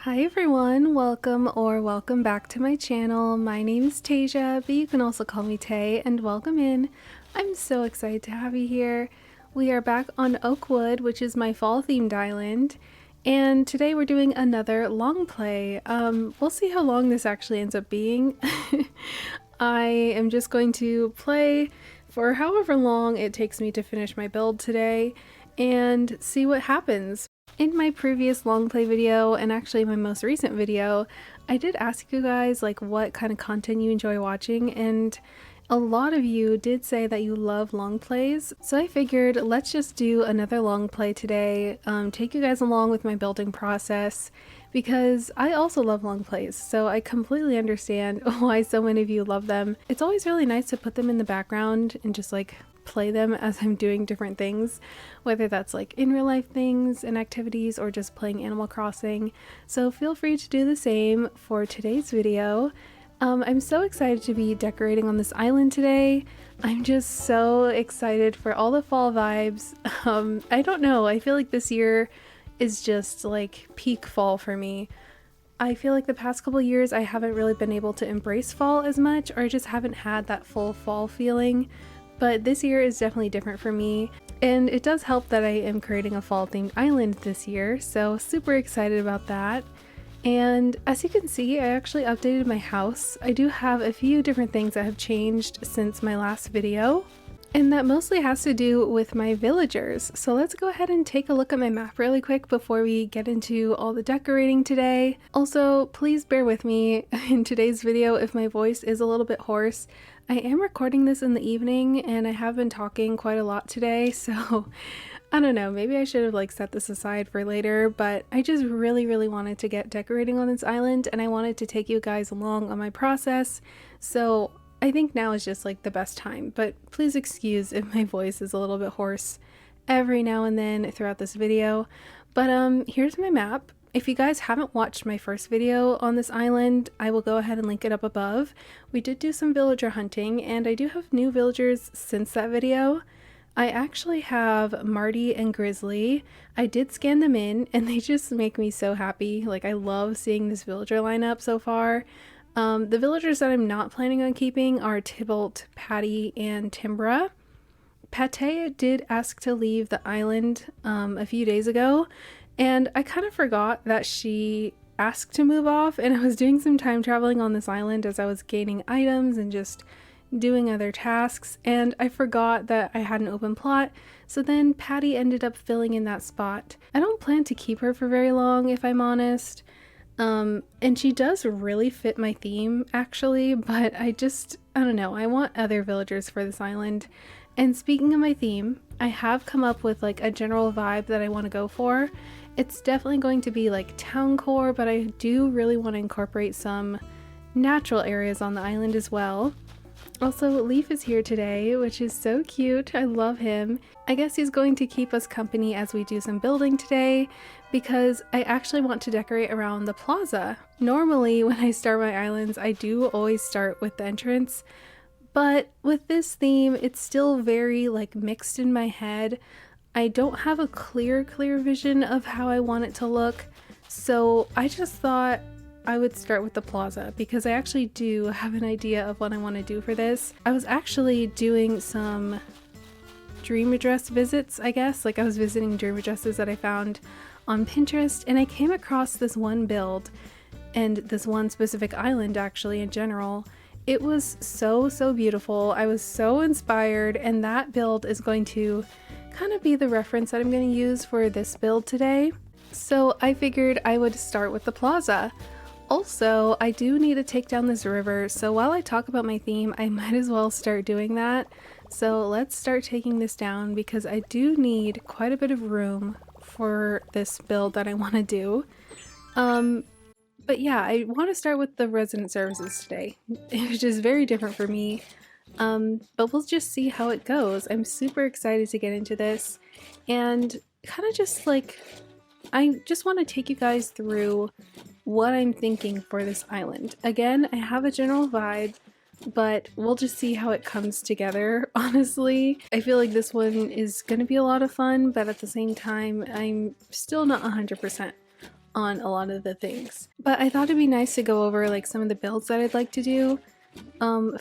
Hi everyone, welcome back to my channel. My name is Tasia, but you can also call me Tay, and welcome in. I'm so excited to have you here. We are back on Oakwood, which is my fall themed island, and today we're doing another long play. We'll see how long this actually ends up being. I am just going to play for however long it takes me to finish my build today and see what happens. In my previous long play video, and actually my most recent video, I did ask you guys like what kind of content you enjoy watching, and a lot of you did say that you love long plays, so I figured let's just do another long play today, take you guys along with my building process, because I also love long plays, so I completely understand why so many of you love them. It's always really nice to put them in the background and just like play them as I'm doing different things, whether that's like in real life things and activities or just playing Animal Crossing. So feel free to do the same for today's video. I'm so excited to be decorating on this island today. I'm just so excited for all the fall vibes. I don't know, I feel like this year is just like peak fall for me. I feel like the past couple years I haven't really been able to embrace fall as much, or I just haven't had that full fall feeling. But this year is definitely different for me, and it does help that I am creating a fall themed island this year, so super excited about that. And as you can see, I actually updated my house. I do have a few different things that have changed since my last video, and that mostly has to do with my villagers. So let's go ahead and take a look at my map really quick before we get into all the decorating today. Also, please bear with me in today's video if my voice is a little bit hoarse. I am recording this in the evening and I have been talking quite a lot today, so I don't know, maybe I should have like set this aside for later, but I just really wanted to get decorating on this island and I wanted to take you guys along on my process, so I think now is just like the best time. But please excuse if my voice is a little bit hoarse every now and then throughout this video. But here's my map. If you guys haven't watched my first video on this island, I will go ahead and link it up above. We did do some villager hunting, and I do have new villagers since that video. I actually have Marty and Grizzly. I did scan them in, and they just make me so happy. Like, I love seeing this villager lineup so far. The villagers that I'm not planning on keeping are Tybalt, Patty, and Timbra. Pate did ask to leave the island a few days ago, and I kind of forgot that she asked to move off, and I was doing some time traveling on this island as I was gaining items and just doing other tasks, and I forgot that I had an open plot, so then Patty ended up filling in that spot. I don't plan to keep her for very long, if I'm honest. And she does really fit my theme actually, but I don't know, I want other villagers for this island. And speaking of my theme, I have come up with like a general vibe that I want to go for. It's definitely going to be like town core, but I do really want to incorporate some natural areas on the island as well. Also, Leaf is here today, which is so cute. I love him. I guess he's going to keep us company as we do some building today, because I actually want to decorate around the plaza. Normally, when I start my islands, I do always start with the entrance, but with this theme, it's still very like mixed in my head. I don't have a clear vision of how I want it to look, so I just thought I would start with the plaza because I actually do have an idea of what I want to do for this. I was actually doing some dream address visits, I guess. Like I was visiting dream addresses that I found on Pinterest, and I came across this one build and this one specific island actually in general. It was so beautiful. I was so inspired, and that build is going to kind of be the reference that I'm going to use for this build today. So I figured I would start with the plaza. Also, I do need to take down this river, so while I talk about my theme, I might as well start doing that. So let's start taking this down because I do need quite a bit of room for this build that I want to do. But yeah, I want to start with the resident services today, which is very different for me. But we'll just see how it goes. I'm super excited to get into this, and kind of just like, I just want to take you guys through what I'm thinking for this island. Again, I have a general vibe, but we'll just see how it comes together, honestly. I feel like this one is going to be a lot of fun, but at the same time, I'm still not 100%. on a lot of the things. But I thought it'd be nice to go over like some of the builds that I'd like to do.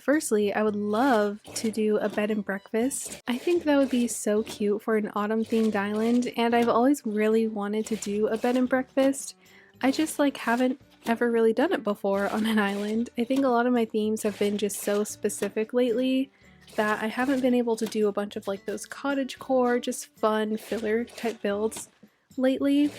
Firstly, I would love to do a bed and breakfast. I think that would be so cute for an autumn themed island, and I've always really wanted to do a bed and breakfast. I just like haven't ever really done it before on an island. I think a lot of my themes have been just so specific lately that I haven't been able to do a bunch of like those cottagecore, just fun filler type builds lately.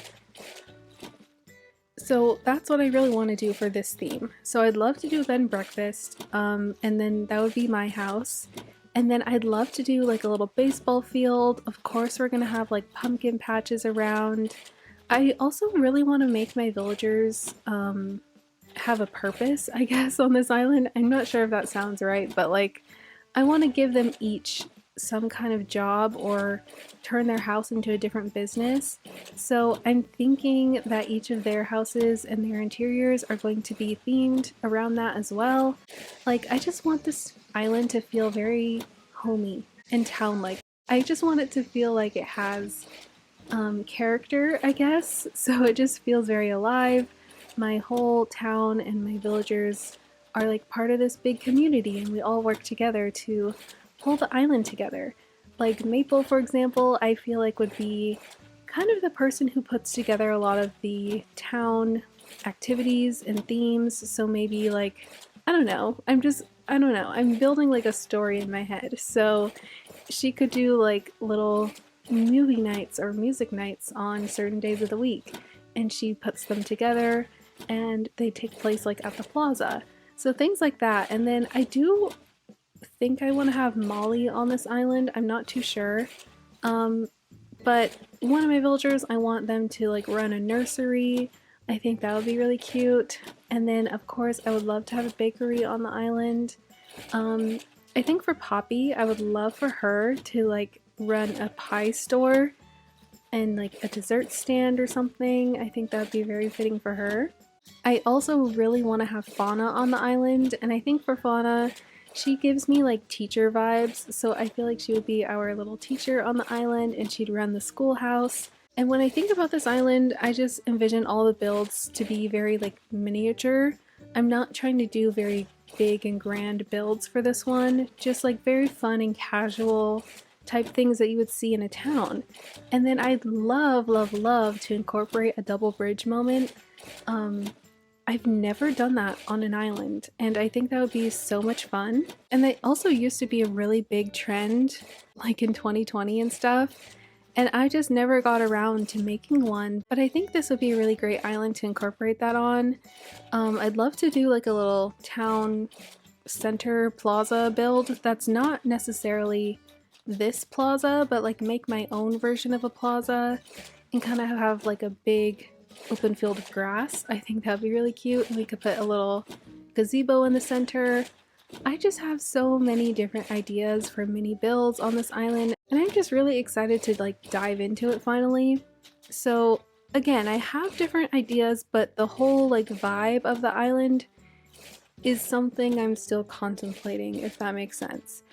So that's what I really want to do for this theme. So I'd love to do a bed and breakfast, and then that would be my house. And then I'd love to do like a little baseball field. Of course, we're gonna have like pumpkin patches around. I also really want to make my villagers have a purpose, I guess, on this island. I'm not sure if that sounds right, but like I want to give them each some kind of job or turn their house into a different business. So I'm thinking that each of their houses and their interiors are going to be themed around that as well. Like I just want this island to feel very homey and town-like. I just want it to feel like it has character, I guess. So it just feels very alive. My whole town and my villagers are like part of this big community, and we all work together to pull the island together. Like Maple, for example, I feel like would be kind of the person who puts together a lot of the town activities and themes. So maybe like, I don't know, I'm building like a story in my head. So she could do like little movie nights or music nights on certain days of the week, and she puts them together and they take place like at the plaza. So things like that. And then I do think I want to have Molly on this island. I'm not too sure. But one of my villagers, I want them to like run a nursery. I think that would be really cute. And then of course I would love to have a bakery on the island. I think for Poppy, I would love for her to like run a pie store and like a dessert stand or something. I think that would be very fitting for her. I also really want to have Fauna on the island, and I think for Fauna, she gives me like teacher vibes, so I feel like she would be our little teacher on the island and she'd run the schoolhouse. And when I think about this island, I just envision all the builds to be very like miniature. I'm not trying to do very big and grand builds for this one, just like very fun and casual type things that you would see in a town. And then I'd love, love, love to incorporate a double bridge moment. I've never done that on an island, and I think that would be so much fun. And that also used to be a really big trend, like in 2020 and stuff, and I just never got around to making one, but I think this would be a really great island to incorporate that on. I'd love to do like a little town center plaza build that's not necessarily this plaza, but like make my own version of a plaza and kind of have like a big open field of grass. I think that'd be really cute, and we could put a little gazebo in the center. I just have so many different ideas for mini builds on this island, and I'm just really excited to like dive into it finally. So again, I have different ideas, but the whole like vibe of the island is something I'm still contemplating, if that makes sense.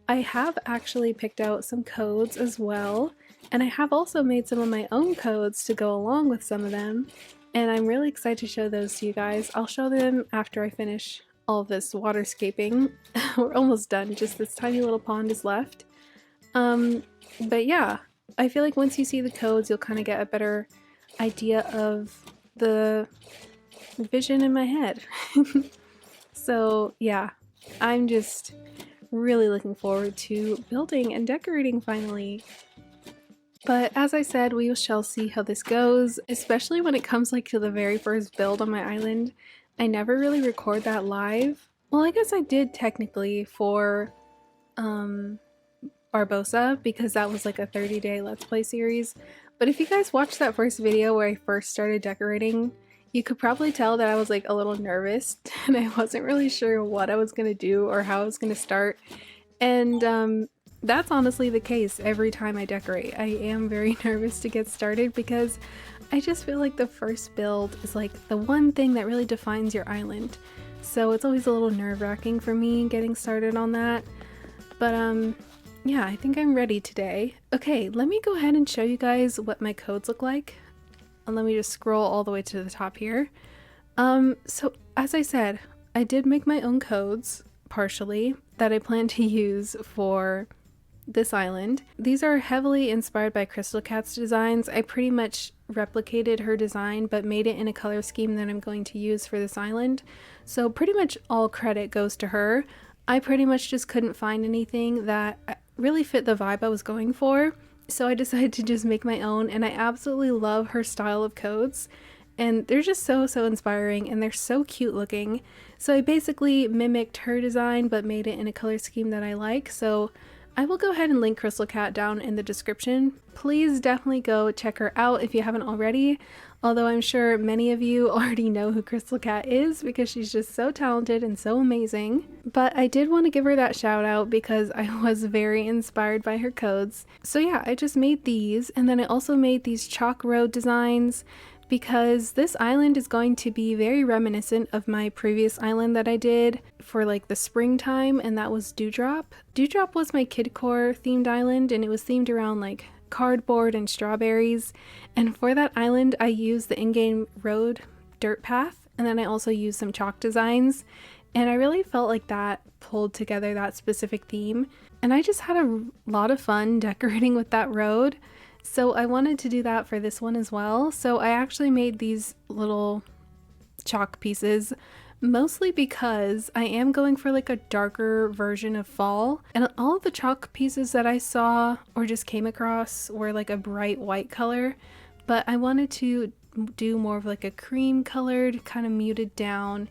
I have actually picked out some codes as well, and I have also made some of my own codes to go along with some of them, and I'm really excited to show those to you guys. I'll show them after I finish all this waterscaping. We're almost done, just this tiny little pond is left. But yeah, I feel like once you see the codes, you'll kind of get a better idea of the vision in my head. So yeah, I'm just really looking forward to building and decorating finally. But as I said, we shall see how this goes, especially when it comes like to the very first build on my island. I never really record that live. Well, I guess I did technically for Barbosa, because that was like a 30-day Let's Play series. But if you guys watched that first video where I first started decorating, you could probably tell that I was like a little nervous and I wasn't really sure what I was gonna do or how I was gonna start. And that's honestly the case every time I decorate. I am very nervous to get started because I just feel like the first build is like the one thing that really defines your island. So it's always a little nerve-wracking for me getting started on that. But yeah, I think I'm ready today. Okay, let me go ahead and show you guys what my codes look like. And let me just scroll all the way to the top here. So as I said, I did make my own codes, partially, that I plan to use for this island. These are heavily inspired by Crystal Cat's designs. I pretty much replicated her design but made it in a color scheme that I'm going to use for this island. So pretty much all credit goes to her. I pretty much just couldn't find anything that really fit the vibe I was going for. So I decided to just make my own, and I absolutely love her style of codes. And they're just so inspiring, and they're so cute looking. So I basically mimicked her design but made it in a color scheme that I like. So I will go ahead and link Crystal Cat down in the description. Please definitely go check her out if you haven't already. Although I'm sure many of you already know who Crystal Cat is because she's just so talented and so amazing. But I did want to give her that shout out because I was very inspired by her codes. So yeah, I just made these, and then I also made these chalk road designs because this island is going to be very reminiscent of my previous island that I did for like the springtime, and that was Dewdrop. Dewdrop was my kidcore themed island, and it was themed around like cardboard and strawberries. And for that island, I used the in-game road dirt path, and then I also used some chalk designs. And I really felt like that pulled together that specific theme. And I just had a lot of fun decorating with that road. So I wanted to do that for this one as well. So I actually made these little chalk pieces mostly because I am going for like a darker version of fall, and all of the chalk pieces that I saw or just came across were like a bright white color, but I wanted to do more of like a cream colored, kind of muted down,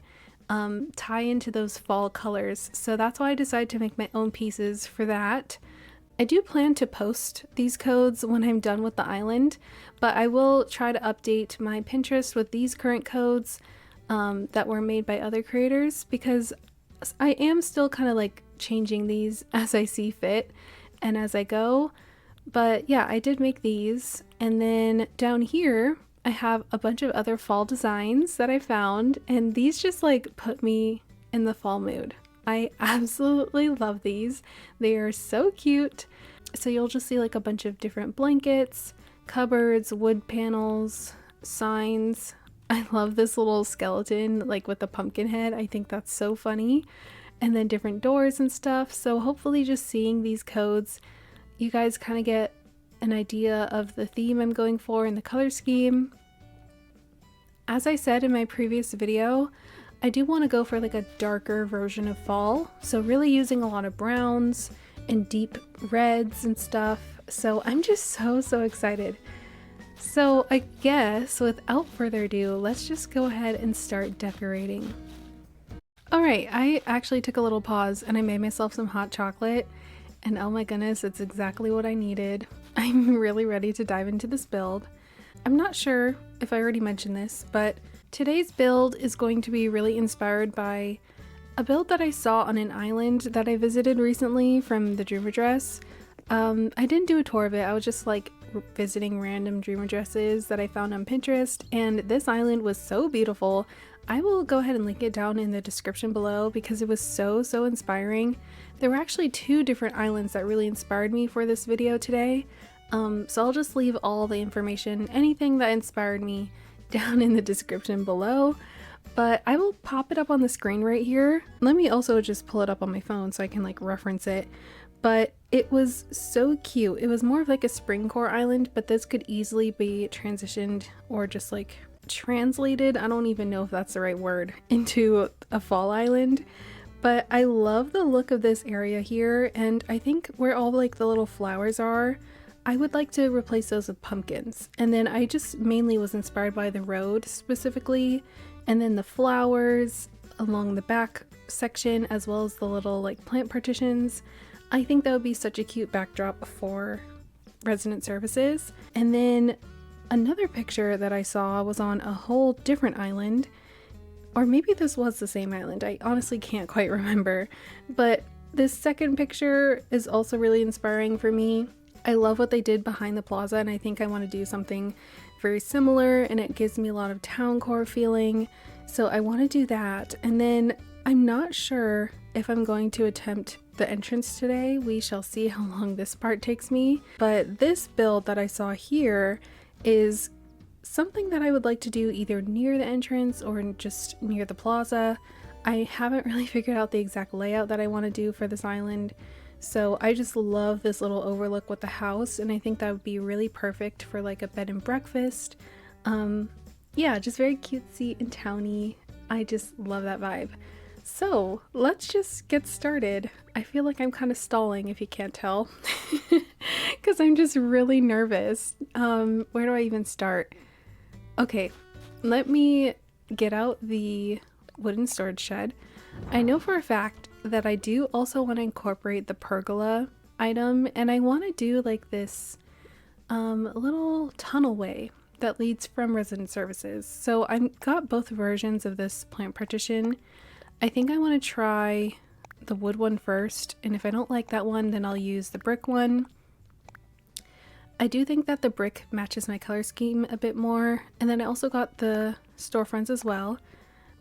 tie into those fall colors. So that's why I decided to make my own pieces for that. I do plan to post these codes when I'm done with the island, but I will try to update my Pinterest with these current codes that were made by other creators, because I am still kind of like changing these as I see fit and as I go. But yeah, I did make these, and then down here I have a bunch of other fall designs that I found, and these just like put me in the fall mood. I absolutely love these. They are so cute. So you'll just see like a bunch of different blankets, cupboards, wood panels, signs. I love this little skeleton like with the pumpkin head. I think that's so funny. And then different doors and stuff. So hopefully just seeing these codes, you guys kind of get an idea of the theme I'm going for and the color scheme. As I said in my previous video, I do want to go for like a darker version of fall, so really using a lot of browns and deep reds and stuff. So I'm just so excited. So I guess without further ado, let's just go ahead and start decorating. Alright, I actually took a little pause and I made myself some hot chocolate, and oh my goodness, it's exactly what I needed. I'm really ready to dive into this build. I'm not sure if I already mentioned this, but today's build is going to be really inspired by a build that I saw on an island that I visited recently from the Dream Address. I didn't do a tour of it, I was just like visiting random dream addresses that I found on Pinterest, and this island was so beautiful. I will go ahead and link it down in the description below because it was so inspiring. There were actually two different islands that really inspired me for this video today. So I'll just leave all the information, anything that inspired me, down in the description below, but I will pop it up on the screen right here. Let me also just pull it up on my phone so I can like reference it. But it was so cute. It was more of like a spring core island, but this could easily be transitioned or just like translated, I don't even know if that's the right word, into a fall island. But I love the look of this area here, and I think where all like the little flowers are, I would like to replace those with pumpkins. And then I just mainly was inspired by the road specifically, and then the flowers along the back section, as well as the little like plant partitions. I think that would be such a cute backdrop for resident services. And then another picture that I saw was on a whole different island, or maybe this was the same island, I honestly can't quite remember. But this second picture is also really inspiring for me. I love what they did behind the plaza, and I think I want to do something very similar, and it gives me a lot of town core feeling, so I want to do that. And then I'm not sure if I'm going to attempt the entrance today. We shall see how long this part takes me, but this build that I saw here is something that I would like to do either near the entrance or just near the plaza. I haven't really figured out the exact layout that I want to do for this island, so I just love this little overlook with the house, and I think that would be really perfect for like a bed and breakfast. Yeah, just very cutesy and towny. I just love that vibe. So let's just get started. I feel like I'm kind of stalling, if you can't tell, because I'm just really nervous. Where do I even start? Okay, let me get out the wooden storage shed. I know for a fact that I do also want to incorporate the pergola item, and I want to do like this little tunnel way that leads from resident services. So I've got both versions of this plant partition. I think I want to try the wood one first, and if I don't like that one, then I'll use the brick one. I do think that the brick matches my color scheme a bit more, and then I also got the storefronts as well.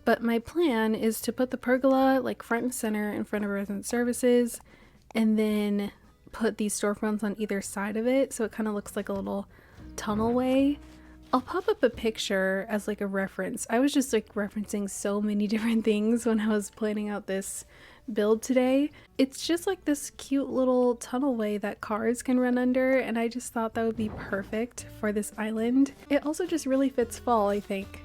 But my plan is to put the pergola like front and center in front of resident services, and then put these storefronts on either side of it, so it kind of looks like a little tunnel way. I'll pop up a picture as like a reference. I was just like referencing so many different things when I was planning out this build today. It's just like this cute little tunnel way that cars can run under, and I just thought that would be perfect for this island. It also just really fits fall, I think.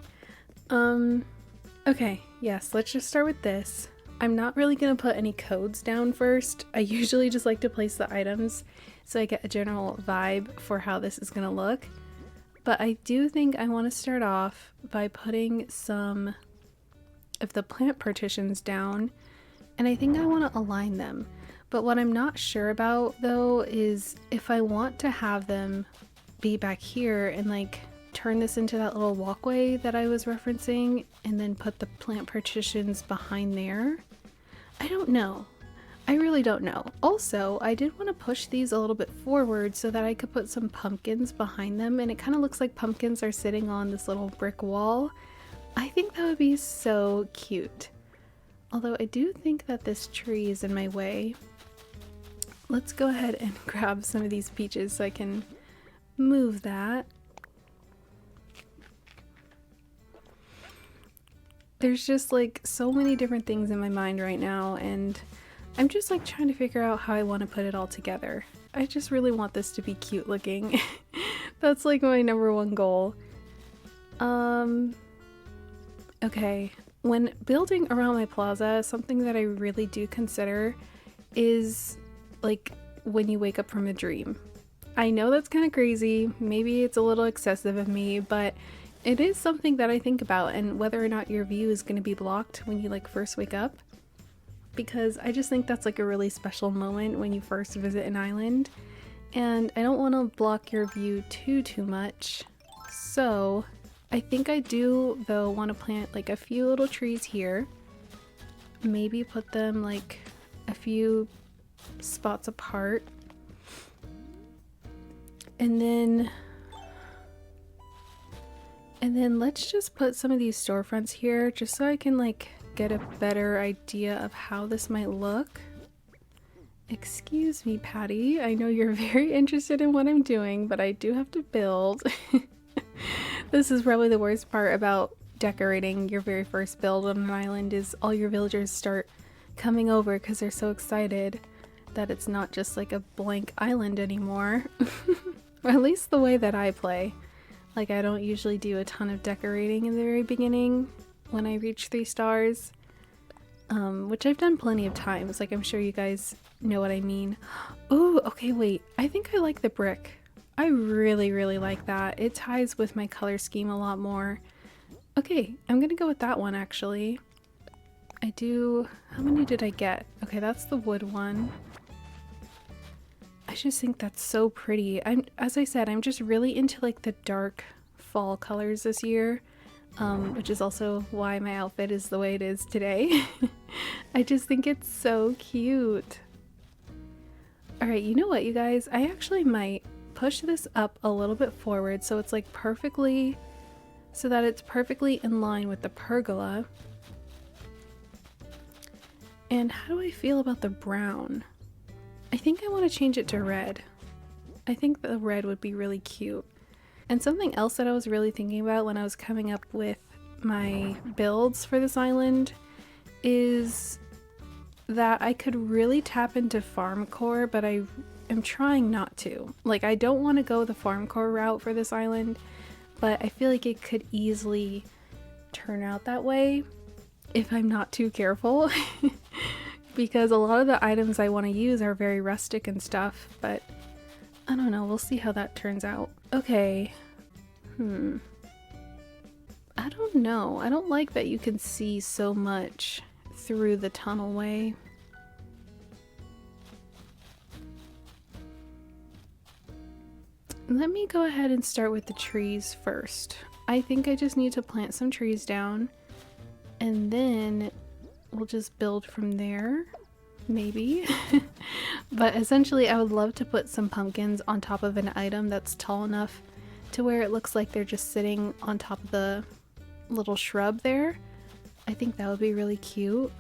Okay, yes, let's just start with this. I'm not really gonna put any codes down first. I usually just like to place the items so I get a general vibe for how this is gonna look. But I do think I want to start off by putting some of the plant partitions down, and I think I want to align them. But what I'm not sure about though is if I want to have them be back here and like turn this into that little walkway that I was referencing and then put the plant partitions behind there. I don't know. I really don't know. Also, I did want to push these a little bit forward so that I could put some pumpkins behind them, and it kind of looks like pumpkins are sitting on this little brick wall. I think that would be so cute. Although I do think that this tree is in my way. Let's go ahead and grab some of these peaches so I can move that. There's just like so many different things in my mind right now, and I'm just like trying to figure out how I want to put it all together. I just really want this to be cute looking. That's like my #1 goal. Okay, when building around my plaza, something that I really do consider is like when you wake up from a dream. I know that's kind of crazy, maybe it's a little excessive of me, but it is something that I think about, and whether or not your view is going to be blocked when you like first wake up. Because I just think that's like a really special moment when you first visit an island, and I don't want to block your view too much. So I think I do though want to plant like a few little trees here, maybe put them like a few spots apart, and then let's just put some of these storefronts here just so I can like get a better idea of how this might look. Excuse me, Patty. I know you're very interested in what I'm doing, but I do have to build. This is probably the worst part about decorating your very first build on an island, is all your villagers start coming over because they're so excited that it's not just like a blank island anymore. Or at least the way that I play. Like, I don't usually do a ton of decorating in the very beginning when I reach 3 stars, which I've done plenty of times. Like, I'm sure you guys know what I mean. Oh, okay, wait. I think I like the brick. I really like that. It ties with my color scheme a lot more. Okay, I'm gonna go with that one actually. I do... How many did I get? Okay, that's the wood one. I just think that's so pretty. As I said, I'm just really into like the dark fall colors this year. Which is also why my outfit is the way it is today. I just think it's so cute. Alright, you know what, you guys? I actually might push this up a little bit forward so it's like perfectly, so that it's perfectly in line with the pergola. And how do I feel about the brown? I think I want to change it to red. I think the red would be really cute. And something else that I was really thinking about when I was coming up with my builds for this island is that I could really tap into farmcore, but I am trying not to. Like, I don't want to go the farmcore route for this island, but I feel like it could easily turn out that way if I'm not too careful. Because a lot of the items I want to use are very rustic and stuff, but I don't know, we'll see how that turns out. Okay. I don't know. I don't like that you can see so much through the tunnelway. Let me go ahead and start with the trees first. I think I just need to plant some trees down and then we'll just build from there, maybe. But essentially I would love to put some pumpkins on top of an item that's tall enough to where it looks like they're just sitting on top of the little shrub there. I think that would be really cute.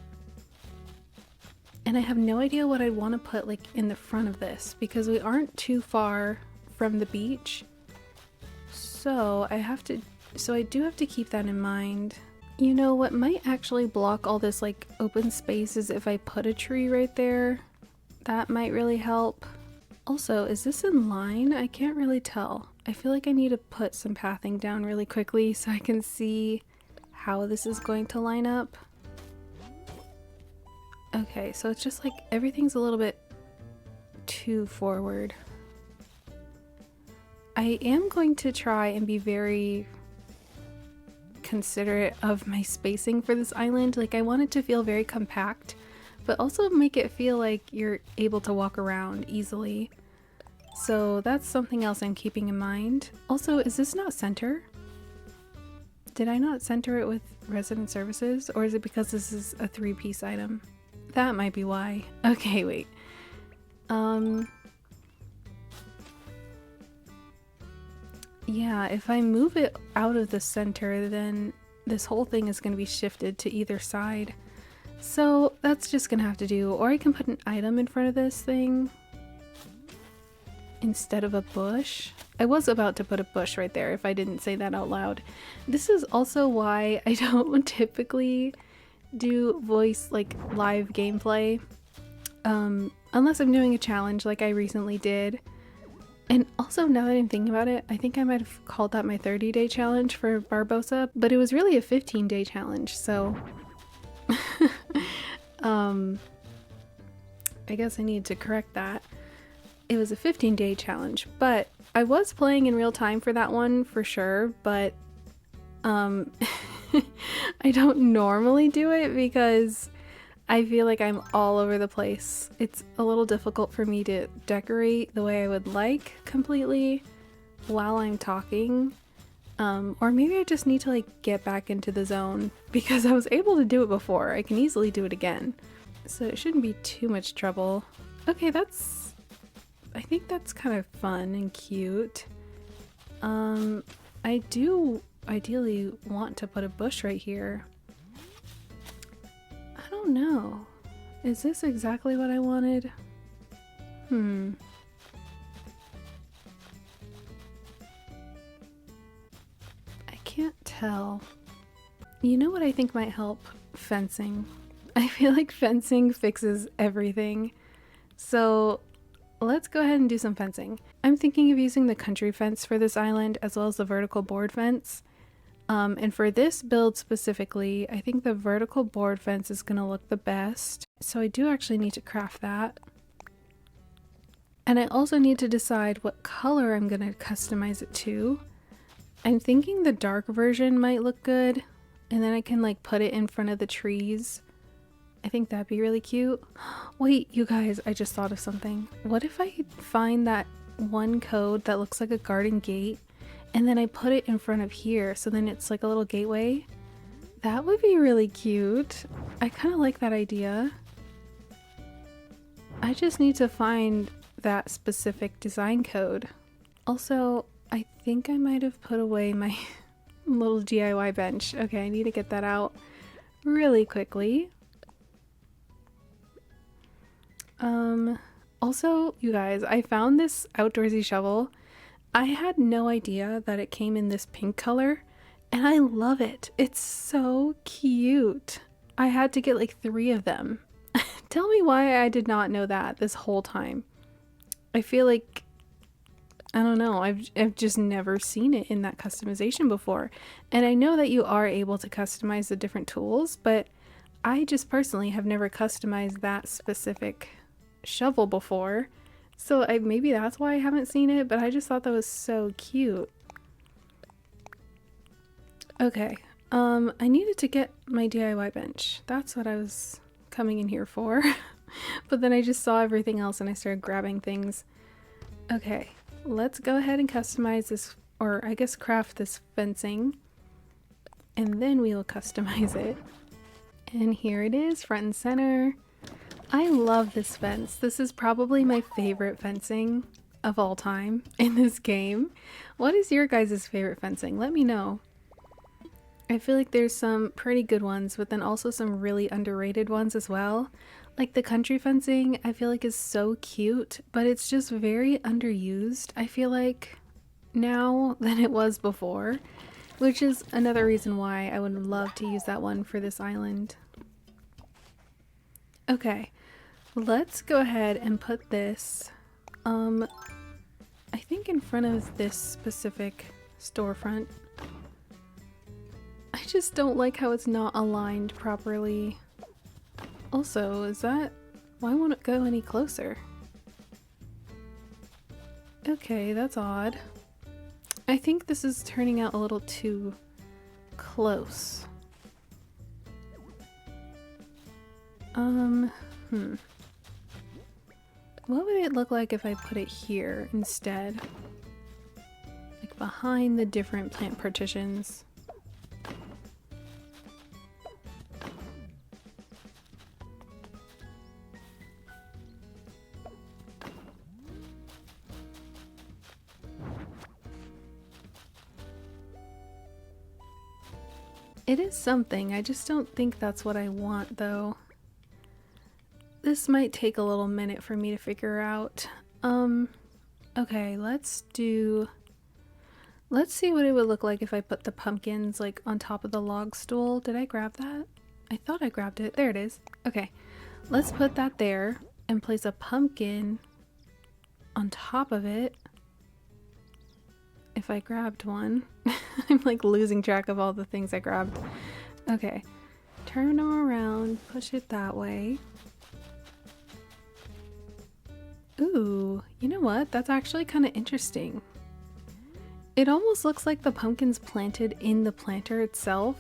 And I have no idea what I'd want to put like in the front of this because we aren't too far from the beach. So I do have to keep that in mind. You know what might actually block all this like open space is if I put a tree right there. That might really help. Also, is this in line? I can't really tell. I feel like I need to put some pathing down really quickly so I can see how this is going to line up. Okay, so it's just like everything's a little bit too forward. I am going to try and be very considerate of my spacing for this island. Like, I want it to feel very compact, but also make it feel like you're able to walk around easily. So that's something else I'm keeping in mind. Also, is this not center? Did I not center it with resident services? Or is it because this is a 3-piece item? That might be why. Okay, wait. Yeah, if I move it out of the center, then this whole thing is going to be shifted to either side. So that's just going to have to do. Or I can put an item in front of this thing instead of a bush. I was about to put a bush right there if I didn't say that out loud. This is also why I don't typically do voice like live gameplay unless I'm doing a challenge like I recently did. And also, now that I'm thinking about it, I think I might have called that my 30-day challenge for Barbosa, but it was really a 15-day challenge, so I guess I need to correct that. It was a 15-day challenge, but I was playing in real time for that one for sure, but I don't normally do it because I feel like I'm all over the place. It's a little difficult for me to decorate the way I would like completely while I'm talking. Or maybe I just need to like get back into the zone because I was able to do it before. I can easily do it again. So it shouldn't be too much trouble. Okay, I think that's kind of fun and cute. I do ideally want to put a bush right here. I don't know. Is this exactly what I wanted? I can't tell. You know what I think might help? Fencing. I feel like fencing fixes everything. So let's go ahead and do some fencing. I'm thinking of using the country fence for this island as well as the vertical board fence. And for this build specifically, I think the vertical board fence is going to look the best. So I do actually need to craft that. And I also need to decide what color I'm going to customize it to. I'm thinking the dark version might look good. And then I can like put it in front of the trees. I think that'd be really cute. Wait, you guys, I just thought of something. What if I find that one code that looks like a garden gate? And then I put it in front of here, so then it's like a little gateway. That would be really cute. I kind of like that idea. I just need to find that specific design code. Also, I think I might have put away my little DIY bench. Okay, I need to get that out really quickly. Also, you guys, I found this outdoorsy shovel. I had no idea that it came in this pink color, and I love it. It's so cute. I had to get like 3 of them. Tell me why I did not know that this whole time. I feel like, I don't know, I've just never seen it in that customization before. And I know that you are able to customize the different tools, but I just personally have never customized that specific shovel before. So maybe that's why I haven't seen it, but I just thought that was so cute. Okay, I needed to get my DIY bench. That's what I was coming in here for. But then I just saw everything else and I started grabbing things. Okay, let's go ahead and customize this, or I guess craft this fencing. And then we will customize it. And here it is, front and center. I love this fence. This is probably my favorite fencing of all time in this game. What is your guys' favorite fencing? Let me know. I feel like there's some pretty good ones, but then also some really underrated ones as well. Like the country fencing, I feel like is so cute, but it's just very underused, I feel like, now than it was before, which is another reason why I would love to use that one for this island. Okay. Let's go ahead and put this, I think in front of this specific storefront. I just don't like how it's not aligned properly. Also, why won't it go any closer? Okay, that's odd. I think this is turning out a little too close. What would it look like if I put it here instead? Like behind the different plant partitions. It is something, I just don't think that's what I want though. This might take a little minute for me to figure out. Okay, let's see what it would look like if I put the pumpkins like on top of the log stool. Did I grab that? I thought I grabbed it. There it is. Okay, let's put that there and place a pumpkin on top of it. If I grabbed one. I'm like losing track of all the things I grabbed. Okay, turn them around, push it that way. Ooh, you know what? That's actually kind of interesting. It almost looks like the pumpkin's planted in the planter itself.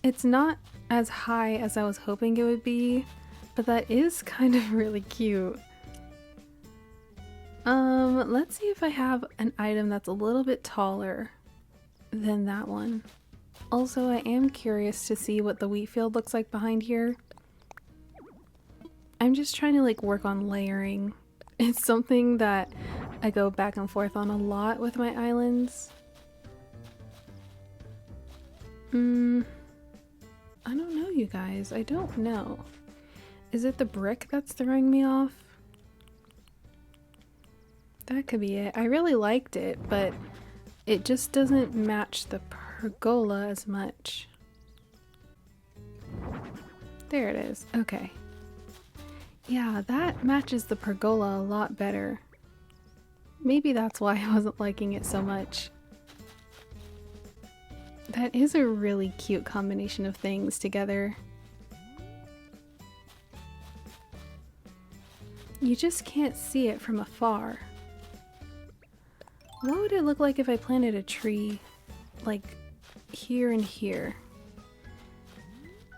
It's not as high as I was hoping it would be, but that is kind of really cute. Let's see if I have an item that's a little bit taller than that one. Also, I am curious to see what the wheat field looks like behind here. I'm just trying to like work on layering. It's something that I go back and forth on a lot with my islands. I don't know, you guys. I don't know. Is it the brick that's throwing me off? That could be it. I really liked it, but it just doesn't match the pergola as much. There it is. Okay. Yeah, that matches the pergola a lot better. Maybe that's why I wasn't liking it so much. That is a really cute combination of things together. You just can't see it from afar. What would it look like if I planted a tree, like, here and here?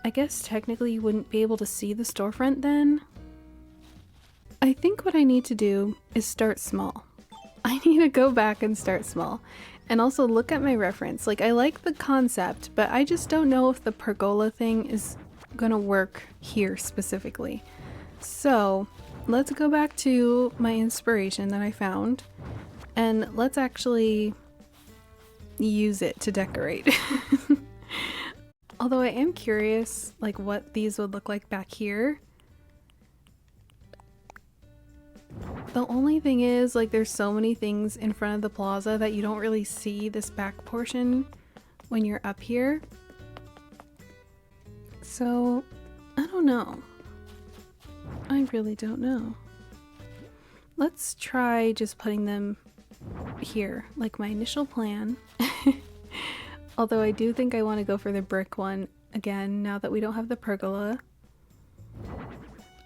I guess technically you wouldn't be able to see the storefront then? I think what I need to do is start small. I need to go back and start small. And also look at my reference. Like, I like the concept, but I just don't know if the pergola thing is gonna work here specifically. So, let's go back to my inspiration that I found. And let's actually use it to decorate. Although I am curious, like, what these would look like back here. The only thing is, like, there's so many things in front of the plaza that you don't really see this back portion when you're up here. So, I don't know. I really don't know. Let's try just putting them here, like my initial plan. Although I do think I want to go for the brick one again now that we don't have the pergola.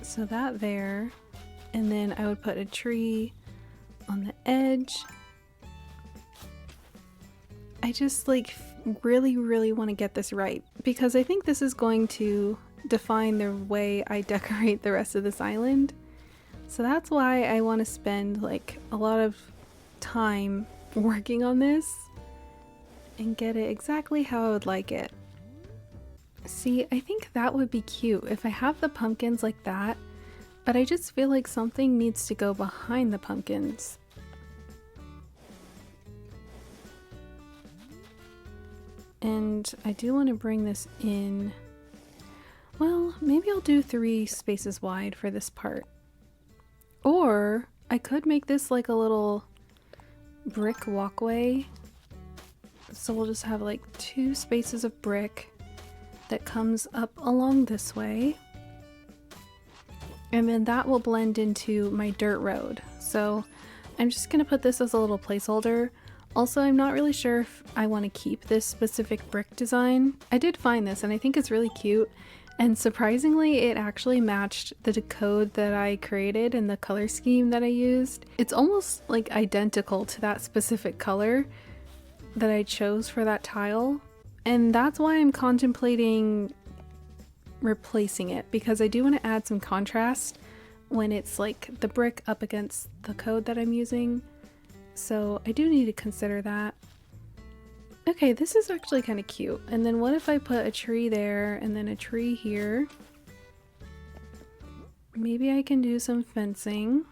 So that there. And then I would put a tree on the edge. I just like really want to get this right because I think this is going to define the way I decorate the rest of this island. So that's why I want to spend like a lot of time working on this and get it exactly how I would like it. See, I think that would be cute if I have the pumpkins like that, but I just feel like something needs to go behind the pumpkins. And I do want to bring this in. Well, maybe I'll do 3 spaces wide for this part. Or I could make this like a little brick walkway. So we'll just have like 2 spaces of brick that comes up along this way. And then that will blend into my dirt road. So I'm just gonna put this as a little placeholder. Also, I'm not really sure if I want to keep this specific brick design. I did find this and I think it's really cute. And surprisingly, it actually matched the code that I created and the color scheme that I used. It's almost like identical to that specific color that I chose for that tile. And that's why I'm contemplating replacing it, because I do want to add some contrast when it's like the brick up against the code that I'm using. So I do need to consider that. Okay, this is actually kind of cute. And then what if I put a tree there and then a tree here? Maybe I can do some fencing.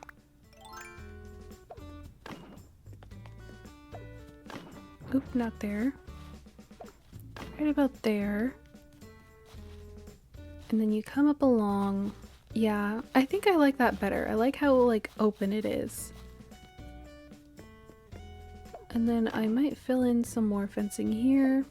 Oop, not there. Right about there. And then you come up along. Yeah, I think I like that better. I like how like open it is. And then I might fill in some more fencing here.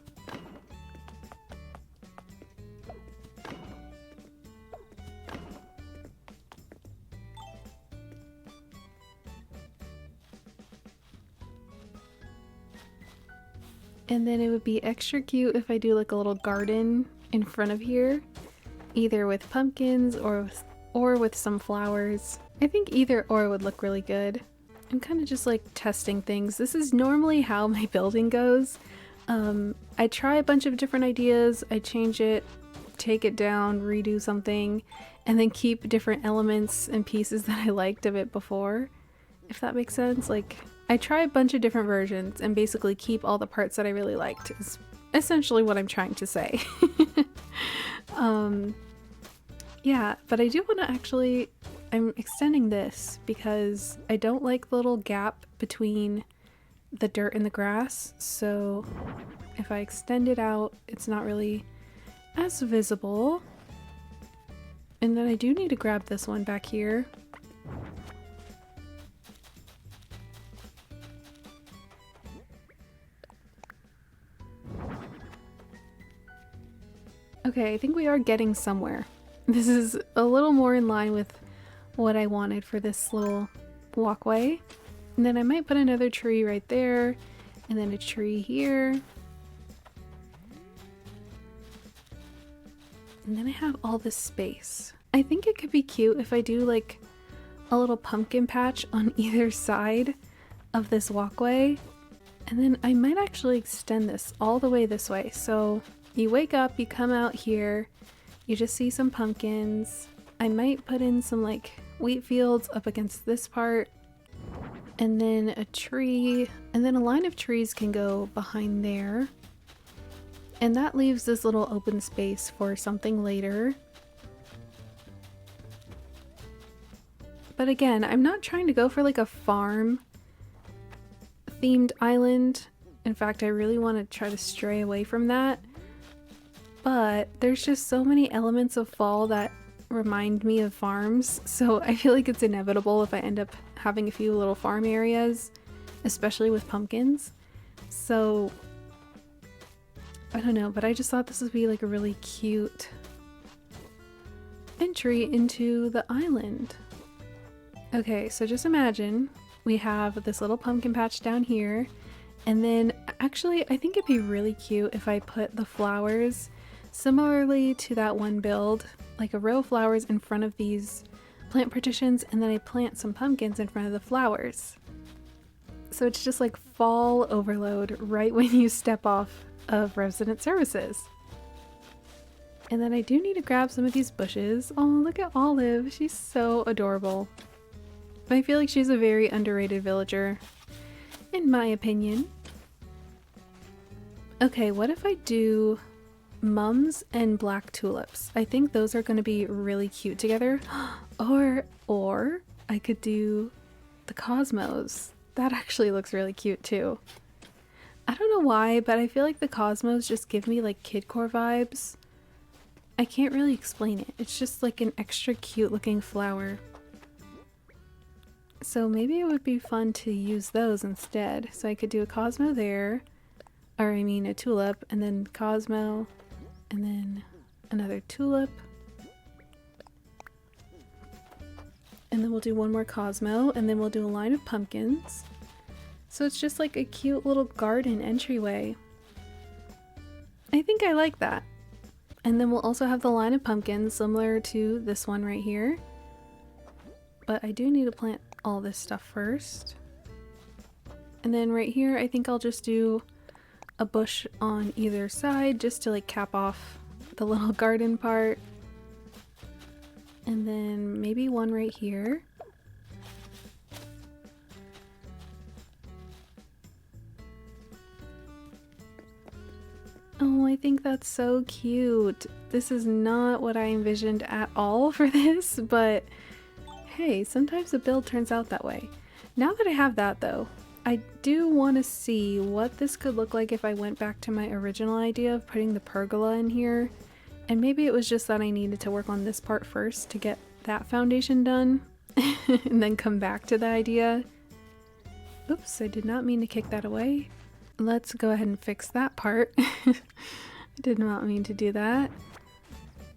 And then it would be extra cute if I do like a little garden in front of here, either with pumpkins or with some flowers. I think either or would look really good. I'm kind of just like testing things. This is normally how my building goes. I try a bunch of different ideas, I change it, take it down, redo something, and then keep different elements and pieces that I liked of it before, if that makes sense. Like, I try a bunch of different versions and basically keep all the parts that I really liked, is essentially what I'm trying to say. Yeah, but I do want to actually, I'm extending this because I don't like the little gap between the dirt and the grass, so if I extend it out, it's not really as visible. And then I do need to grab this one back here. Okay, I think we are getting somewhere. This is a little more in line with what I wanted for this little walkway. And then I might put another tree right there, and then a tree here. And then I have all this space. I think it could be cute if I do like a little pumpkin patch on either side of this walkway. And then I might actually extend this all the way this way. So you wake up, you come out here, you just see some pumpkins. I might put in some like wheat fields up against this part, and then a tree, and then a line of trees can go behind there. And that leaves this little open space for something later. But again, I'm not trying to go for like a farm themed island. In fact, I really want to try to stray away from that. But there's just so many elements of fall that remind me of farms, so I feel like it's inevitable if I end up having a few little farm areas, especially with pumpkins. So I don't know, but I just thought this would be like a really cute entry into the island. Okay, so just imagine we have this little pumpkin patch down here, and then actually I think it'd be really cute if I put the flowers similarly to that one build, like a row of flowers in front of these plant partitions, and then I plant some pumpkins in front of the flowers. So it's just like fall overload right when you step off of resident services. And then I do need to grab some of these bushes. Oh, look at Olive. She's so adorable. I feel like she's a very underrated villager, in my opinion. Okay, what if I do mums and black tulips? I think those are going to be really cute together. Or I could do the cosmos. That actually looks really cute too. I don't know why, but I feel like the cosmos just give me like kidcore vibes. I can't really explain it. It's just like an extra cute looking flower. So maybe it would be fun to use those instead. So I could do a cosmo there, or I mean a tulip, and then cosmo, and then another tulip. And then we'll do one more cosmo, and then we'll do a line of pumpkins. So it's just like a cute little garden entryway. I think I like that. And then we'll also have the line of pumpkins similar to this one right here. But I do need to plant all this stuff first. And then right here, I think I'll just do a bush on either side just to like cap off the little garden part. And then maybe one right here. Oh, I think that's so cute. This is not what I envisioned at all for this, but hey, sometimes the build turns out that way. Now that I have that though, I do want to see what this could look like if I went back to my original idea of putting the pergola in here. And maybe it was just that I needed to work on this part first to get that foundation done and then come back to the idea. Oops, I did not mean to kick that away. Let's go ahead and fix that part. I did not mean to do that.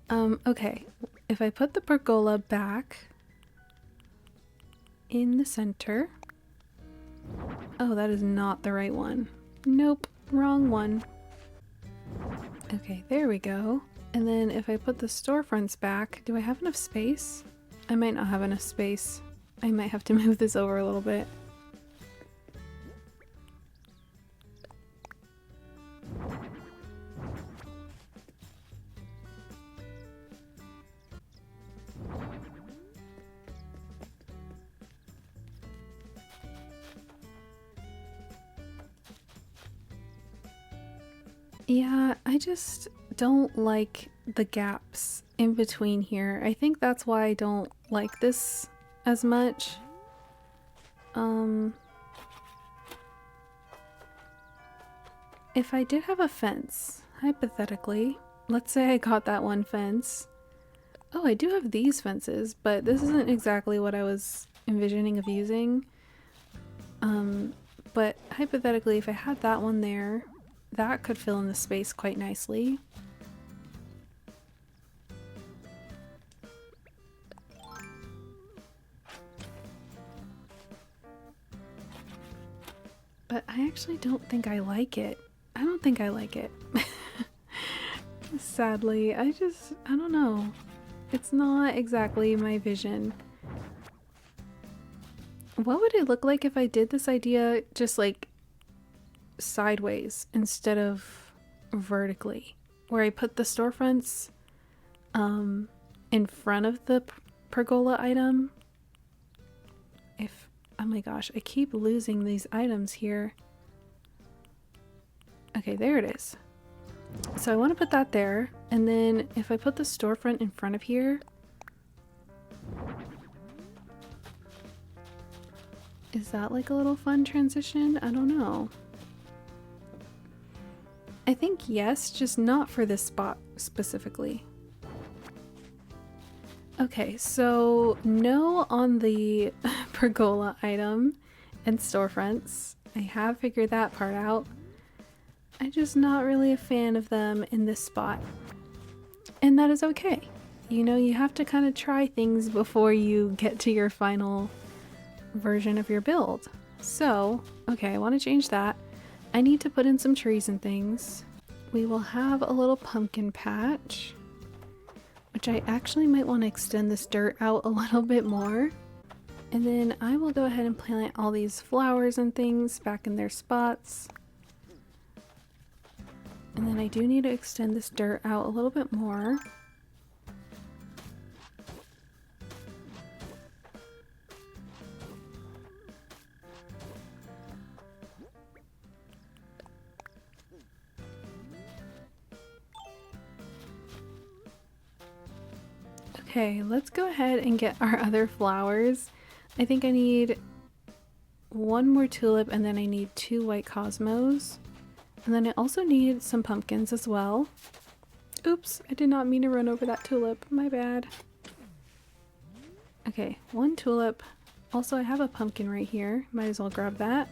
Okay, if I put the pergola back in the center. Oh, that is not the right one. Nope, wrong one. Okay, there we go. And then if I put the storefronts back, do I have enough space? I might not have enough space. I might have to move this over a little bit. Yeah, I just don't like the gaps in between here. I think that's why I don't like this as much. If I did have a fence, hypothetically, let's say I got that one fence. Oh, I do have these fences, but this isn't exactly what I was envisioning of using. But hypothetically, if I had that one there, that could fill in the space quite nicely. But I actually don't think I like it. I don't think I like it. Sadly, I don't know. It's not exactly my vision. What would it look like if I did this idea just like sideways instead of vertically, where I put the storefronts in front of the pergola item? Oh my gosh, I keep losing these items here. Okay, there it is. So I want to put that there, and then if I put the storefront in front of here, is that like a little fun transition? I don't know. I think yes, just not for this spot specifically. Okay, so no on the pergola item and storefronts. I have figured that part out. I'm just not really a fan of them in this spot. And that is okay. You know, you have to kind of try things before you get to your final version of your build. So, okay, I want to change that. I need to put in some trees and things. We will have a little pumpkin patch, which I actually might want to extend this dirt out a little bit more. And then I will go ahead and plant all these flowers and things back in their spots. And then I do need to extend this dirt out a little bit more. Okay, let's go ahead and get our other flowers. I think I need one more tulip and then I need 2 white cosmos. And then I also need some pumpkins as well. Oops, I did not mean to run over that tulip. My bad. Okay, 1 tulip. Also, I have a pumpkin right here. Might as well grab that.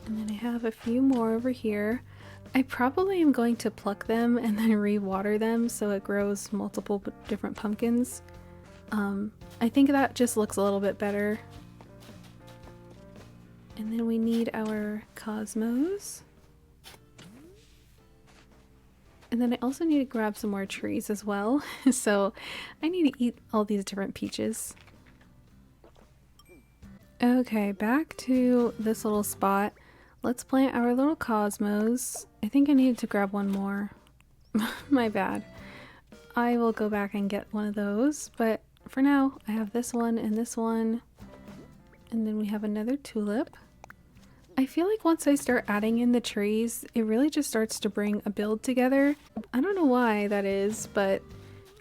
And then I have a few more over here. I probably am going to pluck them and then re-water them so it grows multiple different pumpkins. I think that just looks a little bit better. And then we need our cosmos. And then I also need to grab some more trees as well. So I need to eat all these different peaches. Okay, back to this little spot. Let's plant our little cosmos. I think I needed to grab one more. My bad. I will go back and get one of those, but for now I have this one and this one. And then we have another tulip. I feel like once I start adding in the trees, it really just starts to bring a build together. I don't know why that is, but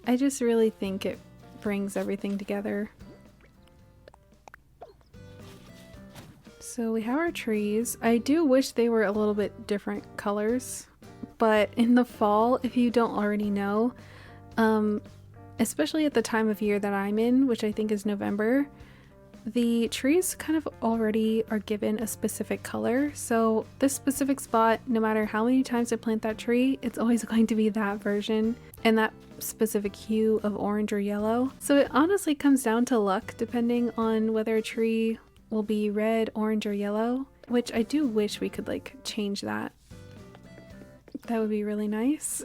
I just really think it brings everything together. So we have our trees. I do wish they were a little bit different colors, but in the fall, if you don't already know, especially at the time of year that I'm in, which I think is November, the trees kind of already are given a specific color. So this specific spot, no matter how many times I plant that tree, it's always going to be that version and that specific hue of orange or yellow. So it honestly comes down to luck depending on whether a tree will be red, orange, or yellow, which I do wish we could like change that. That would be really nice.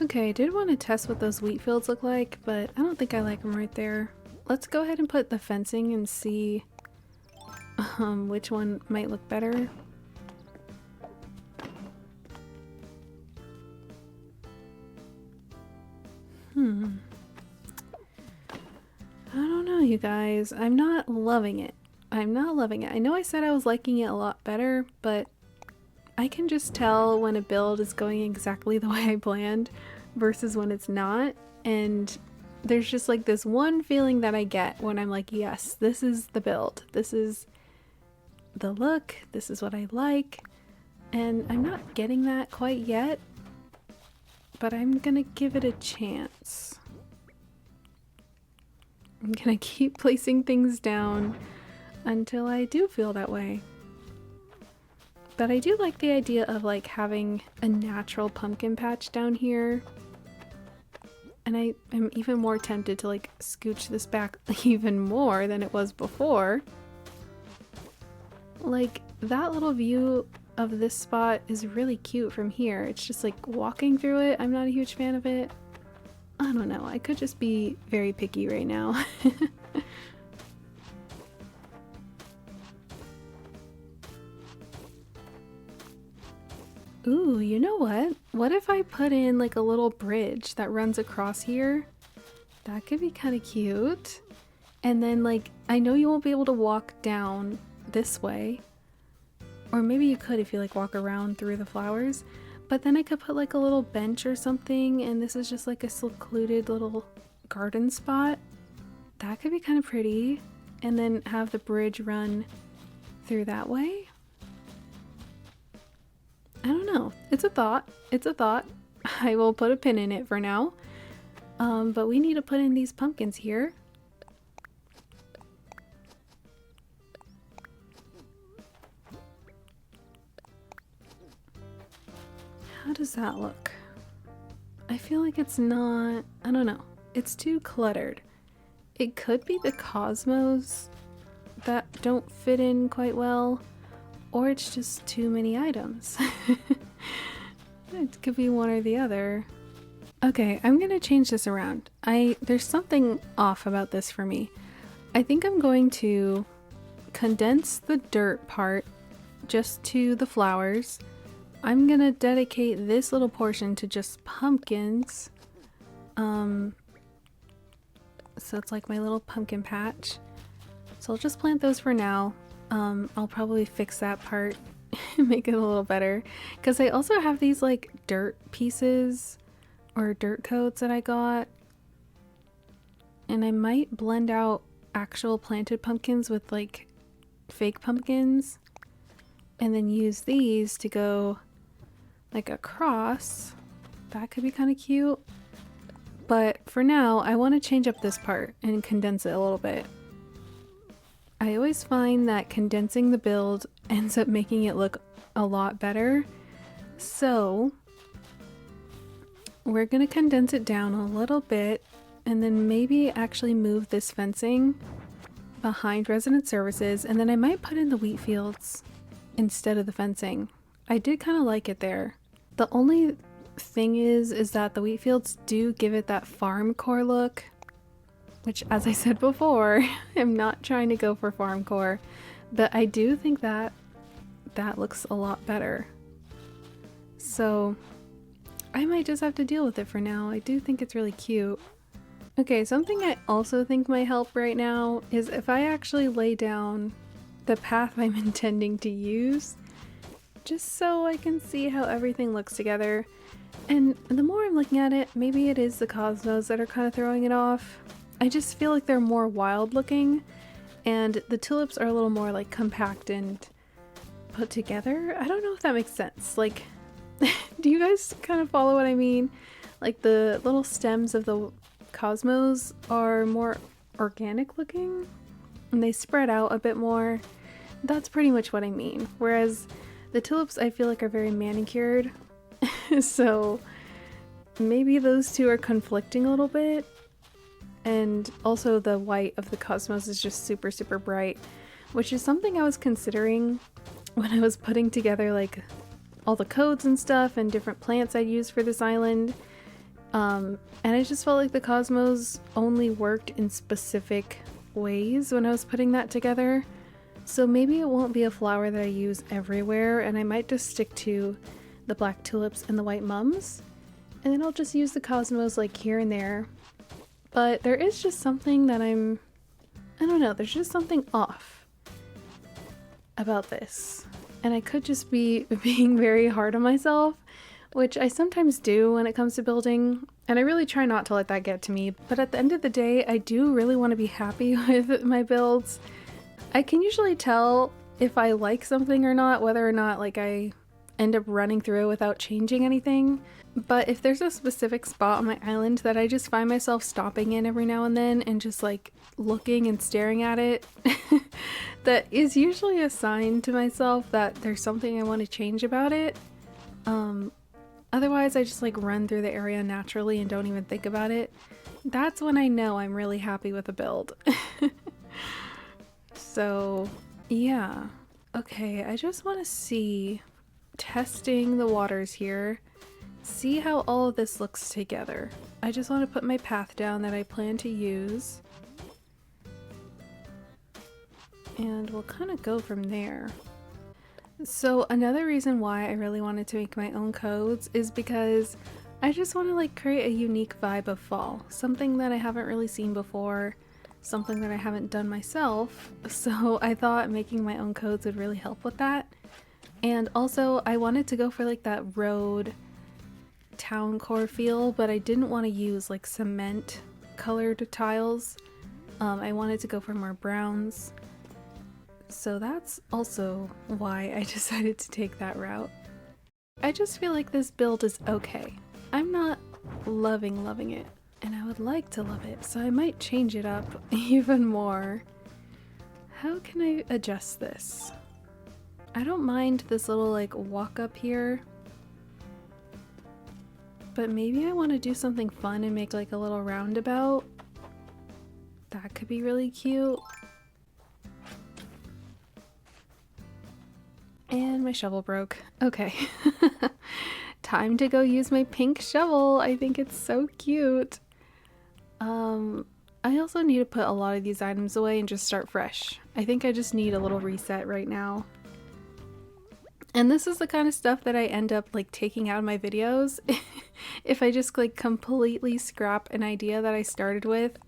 Okay, I did want to test what those wheat fields look like, but I don't think I like them right there. Let's go ahead and put the fencing and see which one might look better. I don't know, you guys. I'm not loving it. I'm not loving it. I know I said I was liking it a lot better, but I can just tell when a build is going exactly the way I planned versus when it's not. And there's just like this one feeling that I get when I'm like, yes, this is the build. This is the look. This is what I like. And I'm not getting that quite yet, but I'm gonna give it a chance. I'm gonna keep placing things down until I do feel that way. But I do like the idea of like having a natural pumpkin patch down here. And I am even more tempted to like scooch this back even more than it was before. Like that little view of this spot is really cute from here. It's just like walking through it. I'm not a huge fan of it. I don't know. I could just be very picky right now. Ooh, you know what? What if I put in like a little bridge that runs across here? That could be kind of cute. And then like, I know you won't be able to walk down this way, Or maybe you could if you like walk around through the flowers. But then I could put like a little bench or something, and this is just like a secluded little garden spot. That could be kind of pretty. And then have the bridge run through that way. I don't know. It's a thought. It's a thought. I will put a pin in it for now. But we need to put in these pumpkins here. How does that look? I feel like it's not, I don't know. It's too cluttered. It could be the cosmos that don't fit in quite well, or it's just too many items. It could be one or the other. Okay, I'm gonna change this around. There's something off about this for me. I think I'm going to condense the dirt part just to the flowers. I'm gonna dedicate this little portion to just pumpkins. So it's like my little pumpkin patch. So I'll just plant those for now. I'll probably fix that part and make it a little better. Because I also have these like dirt pieces or dirt coats that I got. And I might blend out actual planted pumpkins with like fake pumpkins. And then use these to go like across. That could be kind of cute. But for now, I want to change up this part and condense it a little bit. I always find that condensing the build ends up making it look a lot better. So we're going to condense it down a little bit and then maybe actually move this fencing behind resident services, and then I might put in the wheat fields instead of the fencing. I did kind of like it there. The only thing is that the wheat fields do give it that farm core look, which, as I said before, I'm not trying to go for farm core, but I do think that that looks a lot better. So I might just have to deal with it for now. I do think it's really cute. Okay, something I also think might help right now is if I actually lay down the path I'm intending to use, just so I can see how everything looks together. And the more I'm looking at it, maybe it is the cosmos that are kind of throwing it off. I just feel like they're more wild looking, and the tulips are a little more like compact and put together. I don't know if that makes sense. Like, do you guys kind of follow what I mean? Like the little stems of the cosmos are more organic looking and they spread out a bit more. That's pretty much what I mean. Whereas the tulips I feel like are very manicured. So maybe those two are conflicting a little bit. And also the white of the cosmos is just super, super bright, which is something I was considering when I was putting together like all the codes and stuff and different plants I'd use for this island. And I just felt like the cosmos only worked in specific ways when I was putting that together. So maybe it won't be a flower that I use everywhere, and I might just stick to the black tulips and the white mums. And then I'll just use the cosmos like here and there. But there is just something that I don't know, there's just something off about this. And I could just be being very hard on myself, which I sometimes do when it comes to building, and I really try not to let that get to me. But at the end of the day, I do really want to be happy with my builds. I can usually tell if I like something or not, whether or not like I end up running through it without changing anything. But if there's a specific spot on my island that I just find myself stopping in every now and then and just like looking and staring at it, that is usually a sign to myself that there's something I want to change about it. Otherwise I just like run through the area naturally and don't even think about it. That's when I know I'm really happy with a build. So yeah. Okay, I just want to see, testing the waters here, see how all of this looks together. I just want to put my path down that I plan to use, and we'll kind of go from there. So another reason why I really wanted to make my own codes is because I just want to like create a unique vibe of fall, something that I haven't really seen before, something that I haven't done myself. So I thought making my own codes would really help with that. And also I wanted to go for like that road town core feel, but I didn't want to use like cement colored tiles. I wanted to go for more browns. So that's also why I decided to take that route. I just feel like this build is okay. I'm not loving it, and I would like to love it, so I might change it up even more. How can I adjust this? I don't mind this little like walk up here, but maybe I want to do something fun and make like a little roundabout. That could be really cute. And my shovel broke. Okay. Time to go use my pink shovel. I think it's so cute. I also need to put a lot of these items away and just start fresh. I think I just need a little reset right now. And this is the kind of stuff that I end up like taking out of my videos if I just like completely scrap an idea that I started with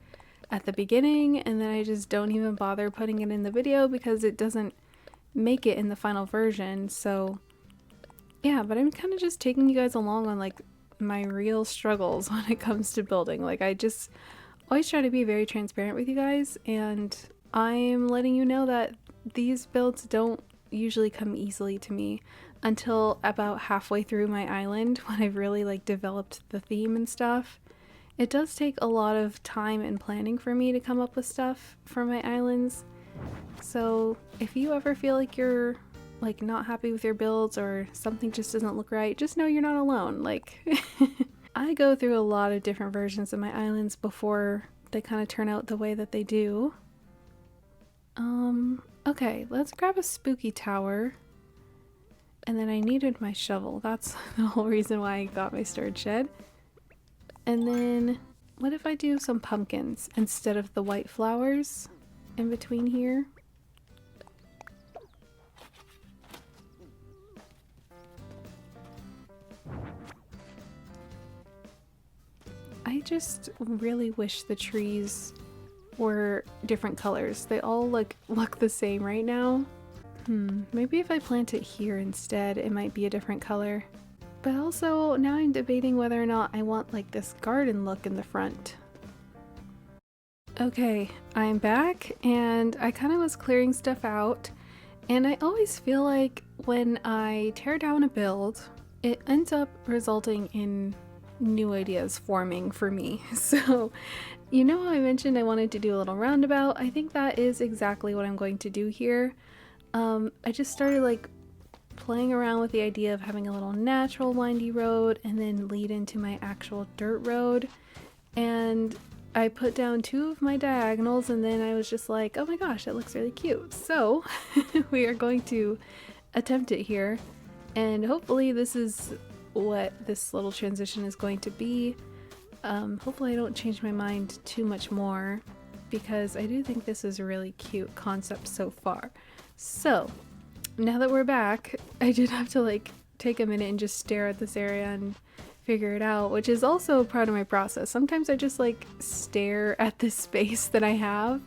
at the beginning and then I just don't even bother putting it in the video because it doesn't make it in the final version. So yeah, but I'm kind of just taking you guys along on like my real struggles when it comes to building. Like I just always try to be very transparent with you guys, and I'm letting you know that these builds don't usually come easily to me until about halfway through my island when I've really like developed the theme and stuff. It does take a lot of time and planning for me to come up with stuff for my islands. So if you ever feel like you're like not happy with your builds or something just doesn't look right, just know you're not alone. Like I go through a lot of different versions of my islands before they kind of turn out the way that they do. Okay, let's grab a spooky tower. And then I needed my shovel. That's the whole reason why I got my storage shed. And then what if I do some pumpkins instead of the white flowers in between here? I just really wish the trees were different colors. They all look the same right now. Maybe if I plant it here instead, it might be a different color. But also, now I'm debating whether or not I want like this garden look in the front. Okay, I'm back and I kind of was clearing stuff out, and I always feel like when I tear down a build, it ends up resulting in new ideas forming for me. So you know how I mentioned I wanted to do a little roundabout? I think that is exactly what I'm going to do here. I just started like playing around with the idea of having a little natural windy road and then lead into my actual dirt road, and I put down 2 of my diagonals and then I was just like, oh my gosh, that looks really cute. So we are going to attempt it here, and hopefully this is what this little transition is going to be. Hopefully I don't change my mind too much more, because I do think this is a really cute concept so far. So now that we're back, I did have to like take a minute and just stare at this area and figure it out, which is also part of my process. Sometimes I just like stare at this space that I have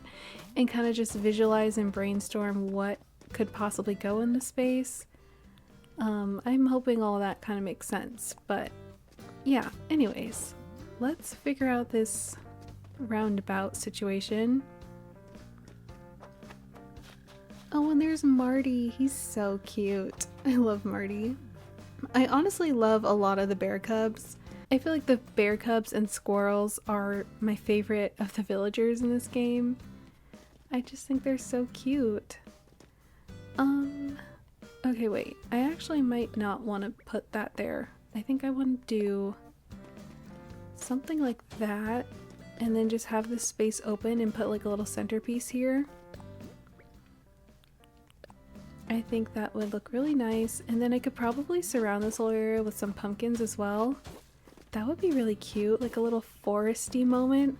and kind of just visualize and brainstorm what could possibly go in the space. I'm hoping all that kind of makes sense, but yeah, anyways, let's figure out this roundabout situation. Oh, and there's Marty. He's so cute. I love Marty. I honestly love a lot of the bear cubs. I feel like the bear cubs and squirrels are my favorite of the villagers in this game. I just think they're so cute. Okay, wait. I actually might not want to put that there. I think I want to do something like that and then just have this space open and put like a little centerpiece here. I think that would look really nice, and then I could probably surround this whole area with some pumpkins as well. That would be really cute, like a little foresty moment.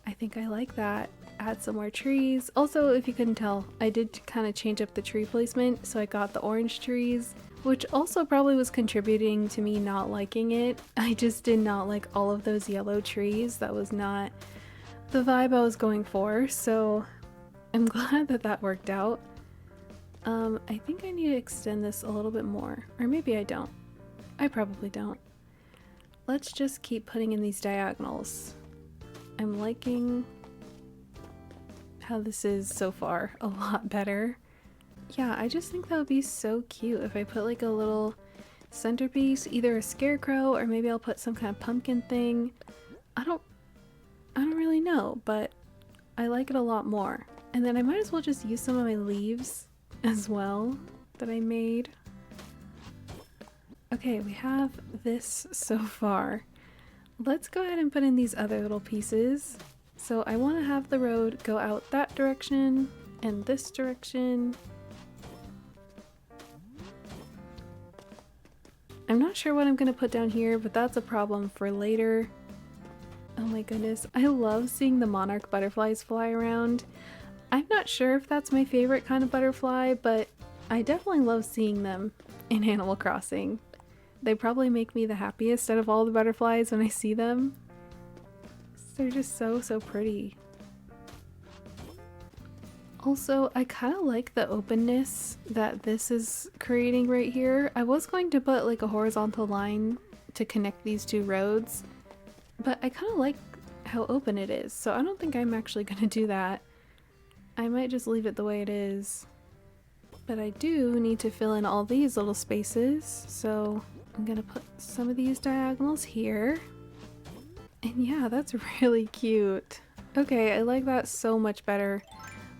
I think I like that. Add some more trees. Also, if you couldn't tell, I did kind of change up the tree placement, so I got the orange trees, which also probably was contributing to me not liking it. I just did not like all of those yellow trees. That was not the vibe I was going for, so I'm glad that that worked out. I think I need to extend this a little bit more, or maybe I don't. I probably don't. Let's just keep putting in these diagonals. I'm liking how this is so far a lot better. Yeah, I just think that would be so cute if I put like a little centerpiece, either a scarecrow or maybe I'll put some kind of pumpkin thing. I don't really know, but I like it a lot more. And then I might as well just use some of my leaves as well that I made. Okay, we have this so far. Let's go ahead and put in these other little pieces. So I want to have the road go out that direction and this direction. I'm not sure what I'm going to put down here, but that's a problem for later. Oh my goodness, I love seeing the monarch butterflies fly around. I'm not sure if that's my favorite kind of butterfly, but I definitely love seeing them in Animal Crossing. They probably make me the happiest out of all the butterflies when I see them. They're just so pretty. Also, I kind of like the openness that this is creating right here. I was going to put like a horizontal line to connect these two roads, but I kind of like how open it is, so I don't think I'm actually going to do that. I might just leave it the way it is. But I do need to fill in all these little spaces, so I'm gonna put some of these diagonals here. And yeah, that's really cute. Okay, I like that so much better.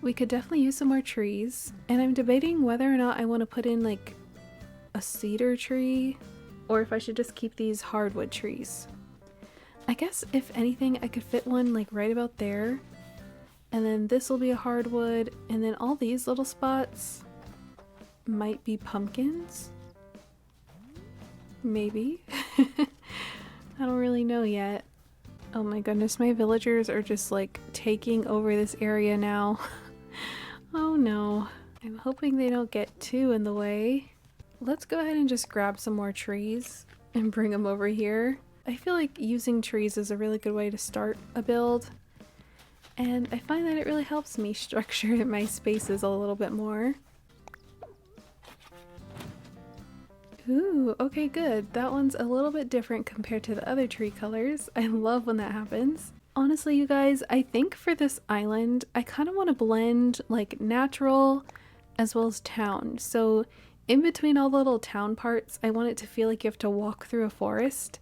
We could definitely use some more trees, and I'm debating whether or not I want to put in like a cedar tree or if I should just keep these hardwood trees. I guess if anything I could fit one like right about there, and then this will be a hardwood, and then all these little spots might be pumpkins? Maybe? I don't really know yet. Oh my goodness, my villagers are just like taking over this area now. Oh no. I'm hoping they don't get too in the way. Let's go ahead and just grab some more trees and bring them over here. I feel like using trees is a really good way to start a build. And I find that it really helps me structure my spaces a little bit more. Ooh, okay, good. That one's a little bit different compared to the other tree colors. I love when that happens. Honestly, you guys, I think for this island, I kind of want to blend like natural as well as town. So in between all the little town parts, I want it to feel like you have to walk through a forest.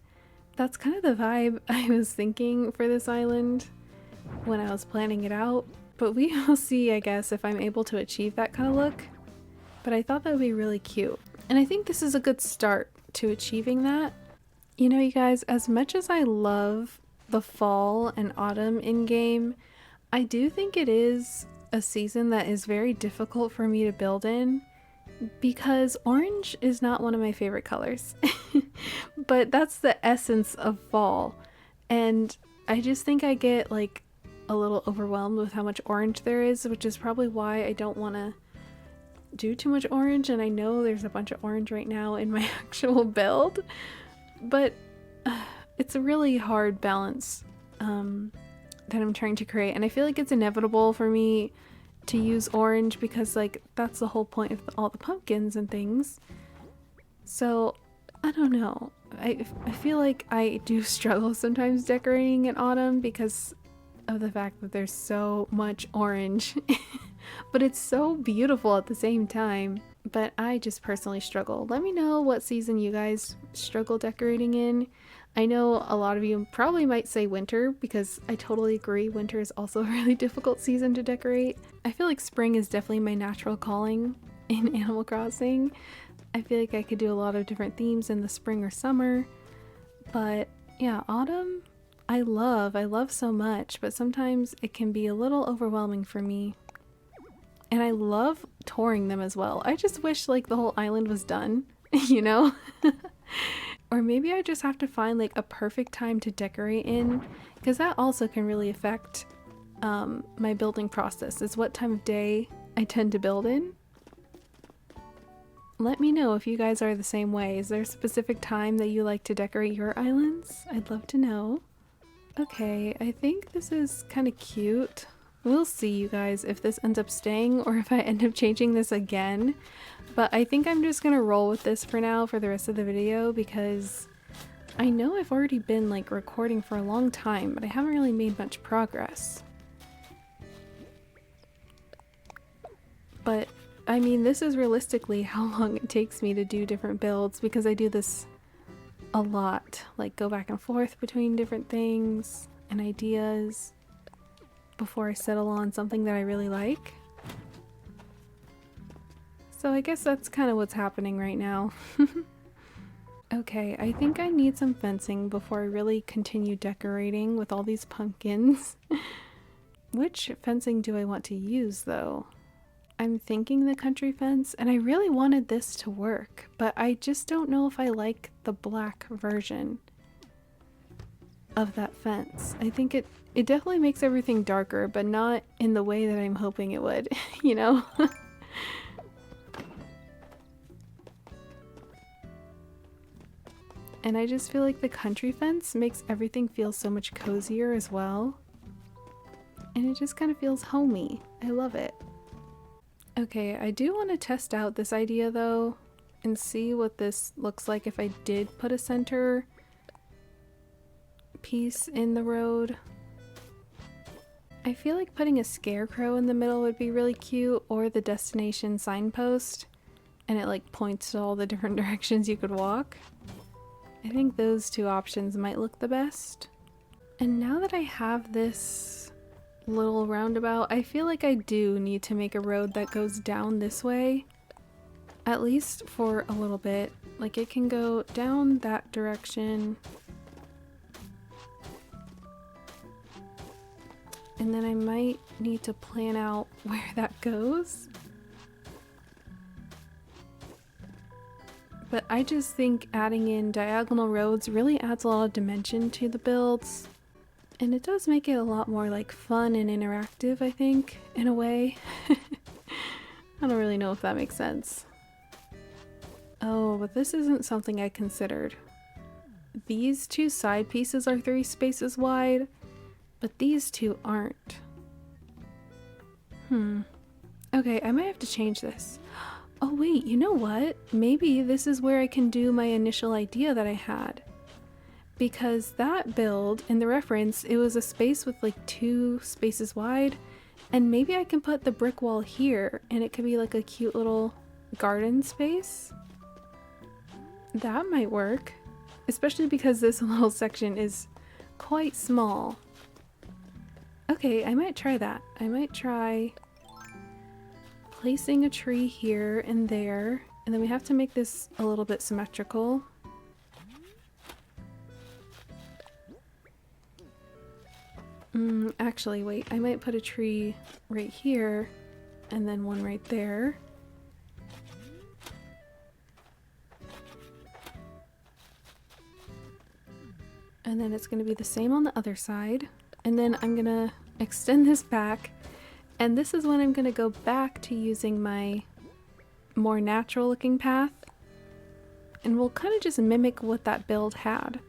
That's kind of the vibe I was thinking for this island when I was planning it out. But we will see, I guess, if I'm able to achieve that kind of look. But I thought that would be really cute. And I think this is a good start to achieving that. You know, you guys, as much as I love the fall and autumn in-game, I do think it is a season that is very difficult for me to build in because orange is not one of my favorite colors. But that's the essence of fall. And I just think I get like a little overwhelmed with how much orange there is, which is probably why I don't want to do too much orange. And I know there's a bunch of orange right now in my actual build, but it's a really hard balance that I'm trying to create, and I feel like it's inevitable for me to use orange because like that's the whole point of all the pumpkins and things. So I don't know, I feel like I do struggle sometimes decorating in autumn because of the fact that there's so much orange. But it's so beautiful at the same time. But I just personally struggle. Let me know what season you guys struggle decorating in. I know a lot of you probably might say winter, because I totally agree. Winter is also a really difficult season to decorate. I feel like spring is definitely my natural calling in Animal Crossing. I feel like I could do a lot of different themes in the spring or summer. But yeah, autumn, I love so much, but sometimes it can be a little overwhelming for me. And I love touring them as well. I just wish like the whole island was done, you know? Or maybe I just have to find like a perfect time to decorate in, because that also can really affect my building process, is what time of day I tend to build in. Let me know if you guys are the same way. Is there a specific time that you like to decorate your islands? I'd love to know. Okay, I think this is kind of cute. We'll see, you guys, if this ends up staying or if I end up changing this again. But I think I'm just gonna roll with this for now for the rest of the video, because I know I've already been like recording for a long time, but I haven't really made much progress. But I mean, this is realistically how long it takes me to do different builds, because I do this a lot, like go back and forth between different things and ideas before I settle on something that I really like. So I guess that's kind of what's happening right now. Okay, I think I need some fencing before I really continue decorating with all these pumpkins. Which fencing do I want to use though? I'm thinking the country fence, and I really wanted this to work, but I just don't know if I like the black version of that fence. I think it definitely makes everything darker, but not in the way that I'm hoping it would, you know? And I just feel like the country fence makes everything feel so much cozier as well. And it just kind of feels homey. I love it. Okay, I do want to test out this idea though and see what this looks like if I did put a center piece in the road. I feel like putting a scarecrow in the middle would be really cute, or the destination signpost, and it like points to all the different directions you could walk. I think those two options might look the best. And now that I have this little roundabout, I feel like I do need to make a road that goes down this way, at least for a little bit. Like it can go down that direction, and then I might need to plan out where that goes. But I just think adding in diagonal roads really adds a lot of dimension to the builds. And it does make it a lot more like fun and interactive, I think, in a way. I don't really know if that makes sense. Oh, but this isn't something I considered. These two side pieces are 3 spaces wide, but these two aren't. Okay, I might have to change this. Oh wait, you know what? Maybe this is where I can do my initial idea that I had. Because that build, in the reference, it was a space with like 2 spaces wide, and maybe I can put the brick wall here and it could be like a cute little garden space. That might work, especially because this little section is quite small. Okay, I might try that. I might try placing a tree here and there, and then we have to make this a little bit symmetrical. Actually, wait, I might put a tree right here and then one right there. And then it's going to be the same on the other side. And then I'm going to extend this back. And this is when I'm going to go back to using my more natural looking path. And we'll kind of just mimic what that build had.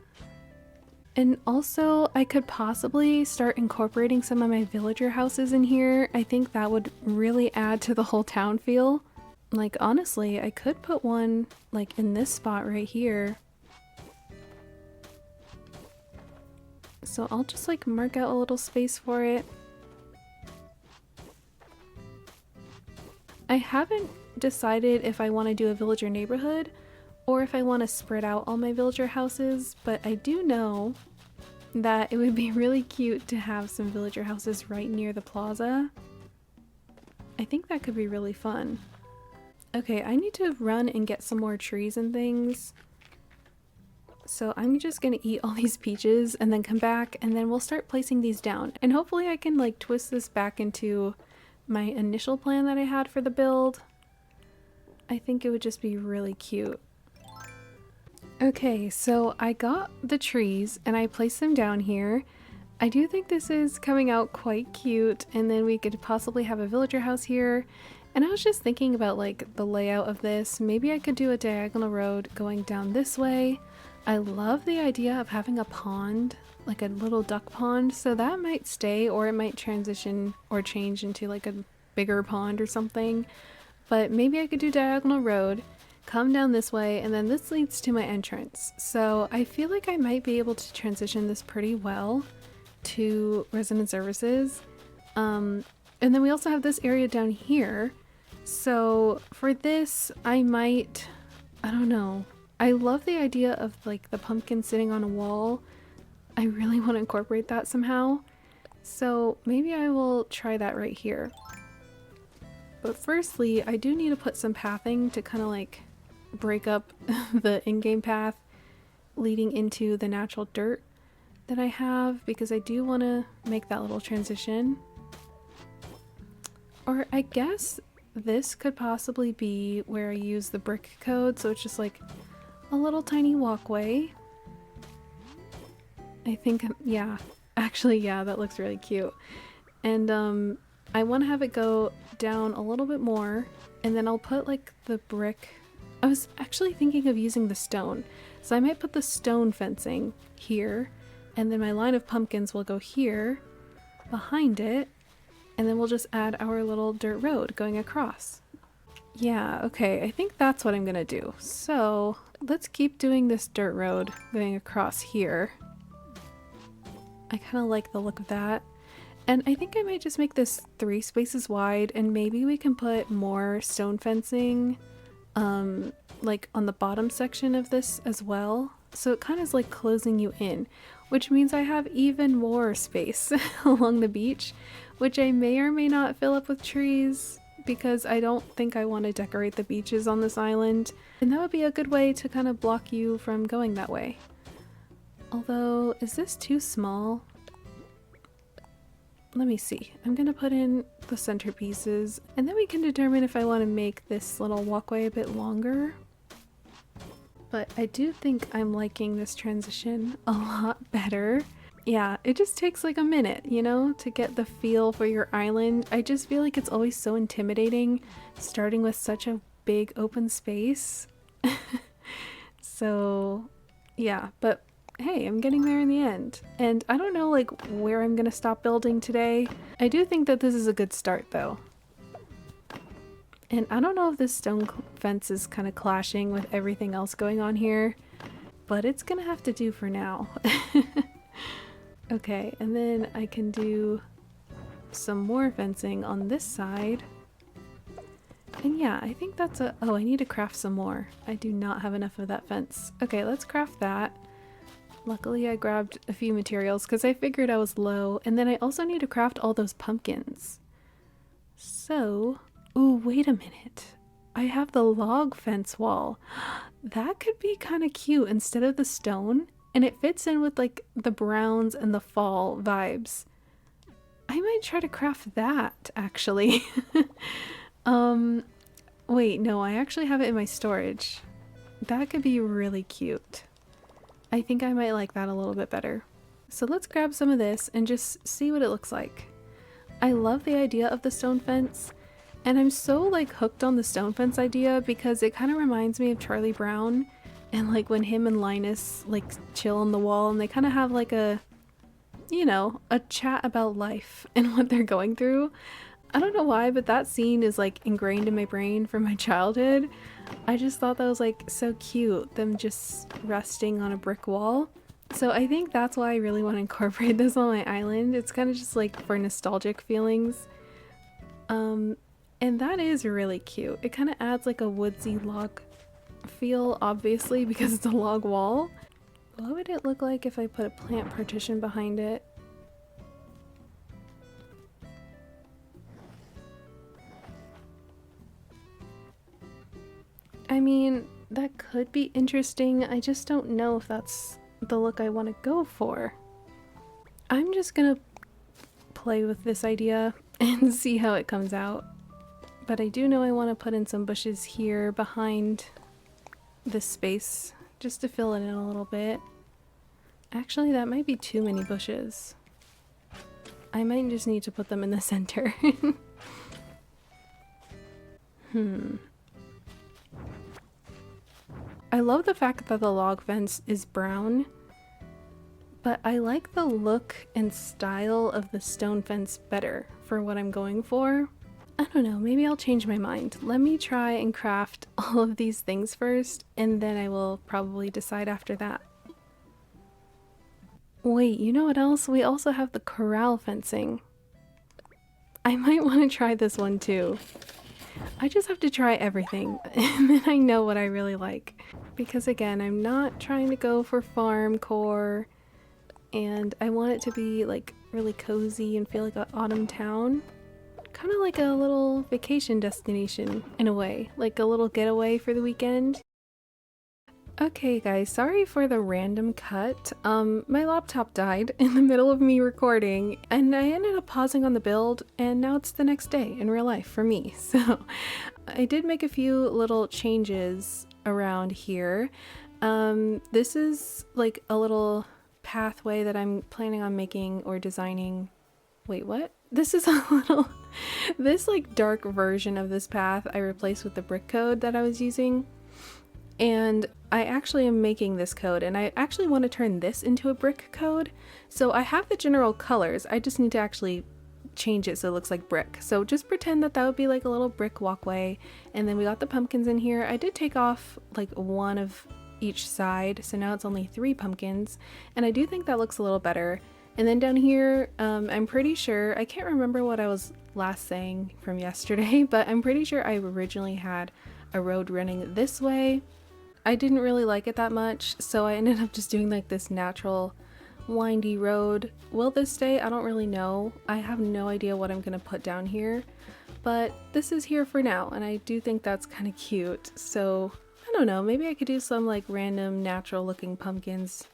And also, I could possibly start incorporating some of my villager houses in here. I think that would really add to the whole town feel. Like, honestly, I could put one, like, in this spot right here. So I'll just, like, mark out a little space for it. I haven't decided if I want to do a villager neighborhood or if I want to spread out all my villager houses, but I do know that it would be really cute to have some villager houses right near the plaza. I think that could be really fun. Okay, I need to run and get some more trees and things. So I'm just gonna eat all these peaches and then come back, and then we'll start placing these down. And hopefully I can like twist this back into my initial plan that I had for the build. I think it would just be really cute. Okay, so I got the trees and I placed them down here. I do think this is coming out quite cute, and then we could possibly have a villager house here. And I was just thinking about like the layout of this. Maybe I could do a diagonal road going down this way, I love the idea of having a pond, like a little duck pond, so that might stay, or it might transition or change into like a bigger pond or something. But maybe I could do diagonal road, come down this way, and then this leads to my entrance. So I feel like I might be able to transition this pretty well to resident services. And then we also have this area down here. So for this, I don't know. I love the idea of like the pumpkin sitting on a wall. I really want to incorporate that somehow. So maybe I will try that right here. But firstly, I do need to put some pathing to kind of like break up the in-game path leading into the natural dirt that I have, because I do want to make that little transition. Or I guess this could possibly be where I use the brick code, so it's just like a little tiny walkway. I think, yeah, actually, yeah, that looks really cute. And I want to have it go down a little bit more, and then I'll put like the brick. I was actually thinking of using the stone, so I might put the stone fencing here, and then my line of pumpkins will go here behind it, and then we'll just add our little dirt road going across. Yeah, okay, I think that's what I'm gonna do. So let's keep doing this dirt road going across here. I kind of like the look of that. And I think I might just make this 3 spaces wide, and maybe we can put more stone fencing like on the bottom section of this as well. So it kind of is like closing you in, which means I have even more space along the beach, which I may or may not fill up with trees, because I don't think I want to decorate the beaches on this island. And that would be a good way to kind of block you from going that way. Although, is this too small? Let me see. I'm gonna put in the centerpieces, and then we can determine if I want to make this little walkway a bit longer. But I do think I'm liking this transition a lot better. Yeah, it just takes like a minute, you know, to get the feel for your island. I just feel like it's always so intimidating starting with such a big open space. So yeah, but hey, I'm getting there in the end. And I don't know like where I'm gonna stop building today. I do think that this is a good start though. And I don't know if this stone fence is kind of clashing with everything else going on here, but it's gonna have to do for now. Okay, and then I can do some more fencing on this side. And yeah, I think that's a... Oh, I need to craft some more. I do not have enough of that fence. Okay, let's craft that. Luckily I grabbed a few materials because I figured I was low. And then I also need to craft all those pumpkins. So... Ooh, wait a minute. I have the log fence wall. That could be kind of cute instead of the stone. And it fits in with like the browns and the fall vibes. I might try to craft that actually. Wait, no, I actually have it in my storage. That could be really cute. I think I might like that a little bit better. So let's grab some of this and just see what it looks like. I love the idea of the stone fence. And I'm so like hooked on the stone fence idea because it kind of reminds me of Charlie Brown, and like when him and Linus like chill on the wall and they kind of have like a, you know, a chat about life and what they're going through. I don't know why, but that scene is like ingrained in my brain from my childhood. I just thought that was like so cute, them just resting on a brick wall. So I think that's why I really want to incorporate this on my island. It's kind of just like for nostalgic feelings. And that is really cute. It kind of adds like a woodsy log feel, obviously, because it's a log wall. What would it look like if I put a plant partition behind it? I mean, that could be interesting. I just don't know if that's the look I want to go for. I'm just gonna play with this idea and see how it comes out. But I do know I want to put in some bushes here behind this space just to fill it in a little bit. Actually, that might be too many bushes. I might just need to put them in the center. I love the fact that the log fence is brown, but I like the look and style of the stone fence better for what I'm going for. I don't know, maybe I'll change my mind. Let me try and craft all of these things first, and then I will probably decide after that. Wait, you know what else? We also have the corral fencing. I might want to try this one too. I just have to try everything, and then I know what I really like. Because again, I'm not trying to go for farm core, and I want it to be like really cozy and feel like an autumn town. Kind of like a little vacation destination in a way, like a little getaway for the weekend. Okay guys, sorry for the random cut. My laptop died in the middle of me recording and I ended up pausing on the build, and now it's the next day in real life for me. So I did make a few little changes around here. This is like a little pathway that I'm planning on making or designing. Wait, what? This is a little, this like dark version of this path I replaced with the brick code that I was using. And I actually am making this code, and I actually want to turn this into a brick code. So I have the general colors, I just need to actually change it so it looks like brick. So just pretend that that would be like a little brick walkway. And then we got the pumpkins in here. I did take off like one of each side, so now it's only 3 pumpkins. And I do think that looks a little better. And then down here, I'm pretty sure, I can't remember what I was last saying from yesterday, but I'm pretty sure I originally had a road running this way. I didn't really like it that much, so I ended up just doing like this natural windy road. Will this stay? I don't really know. I have no idea what I'm gonna put down here, but this is here for now, and I do think that's kind of cute. So I don't know, maybe I could do some like random natural looking pumpkins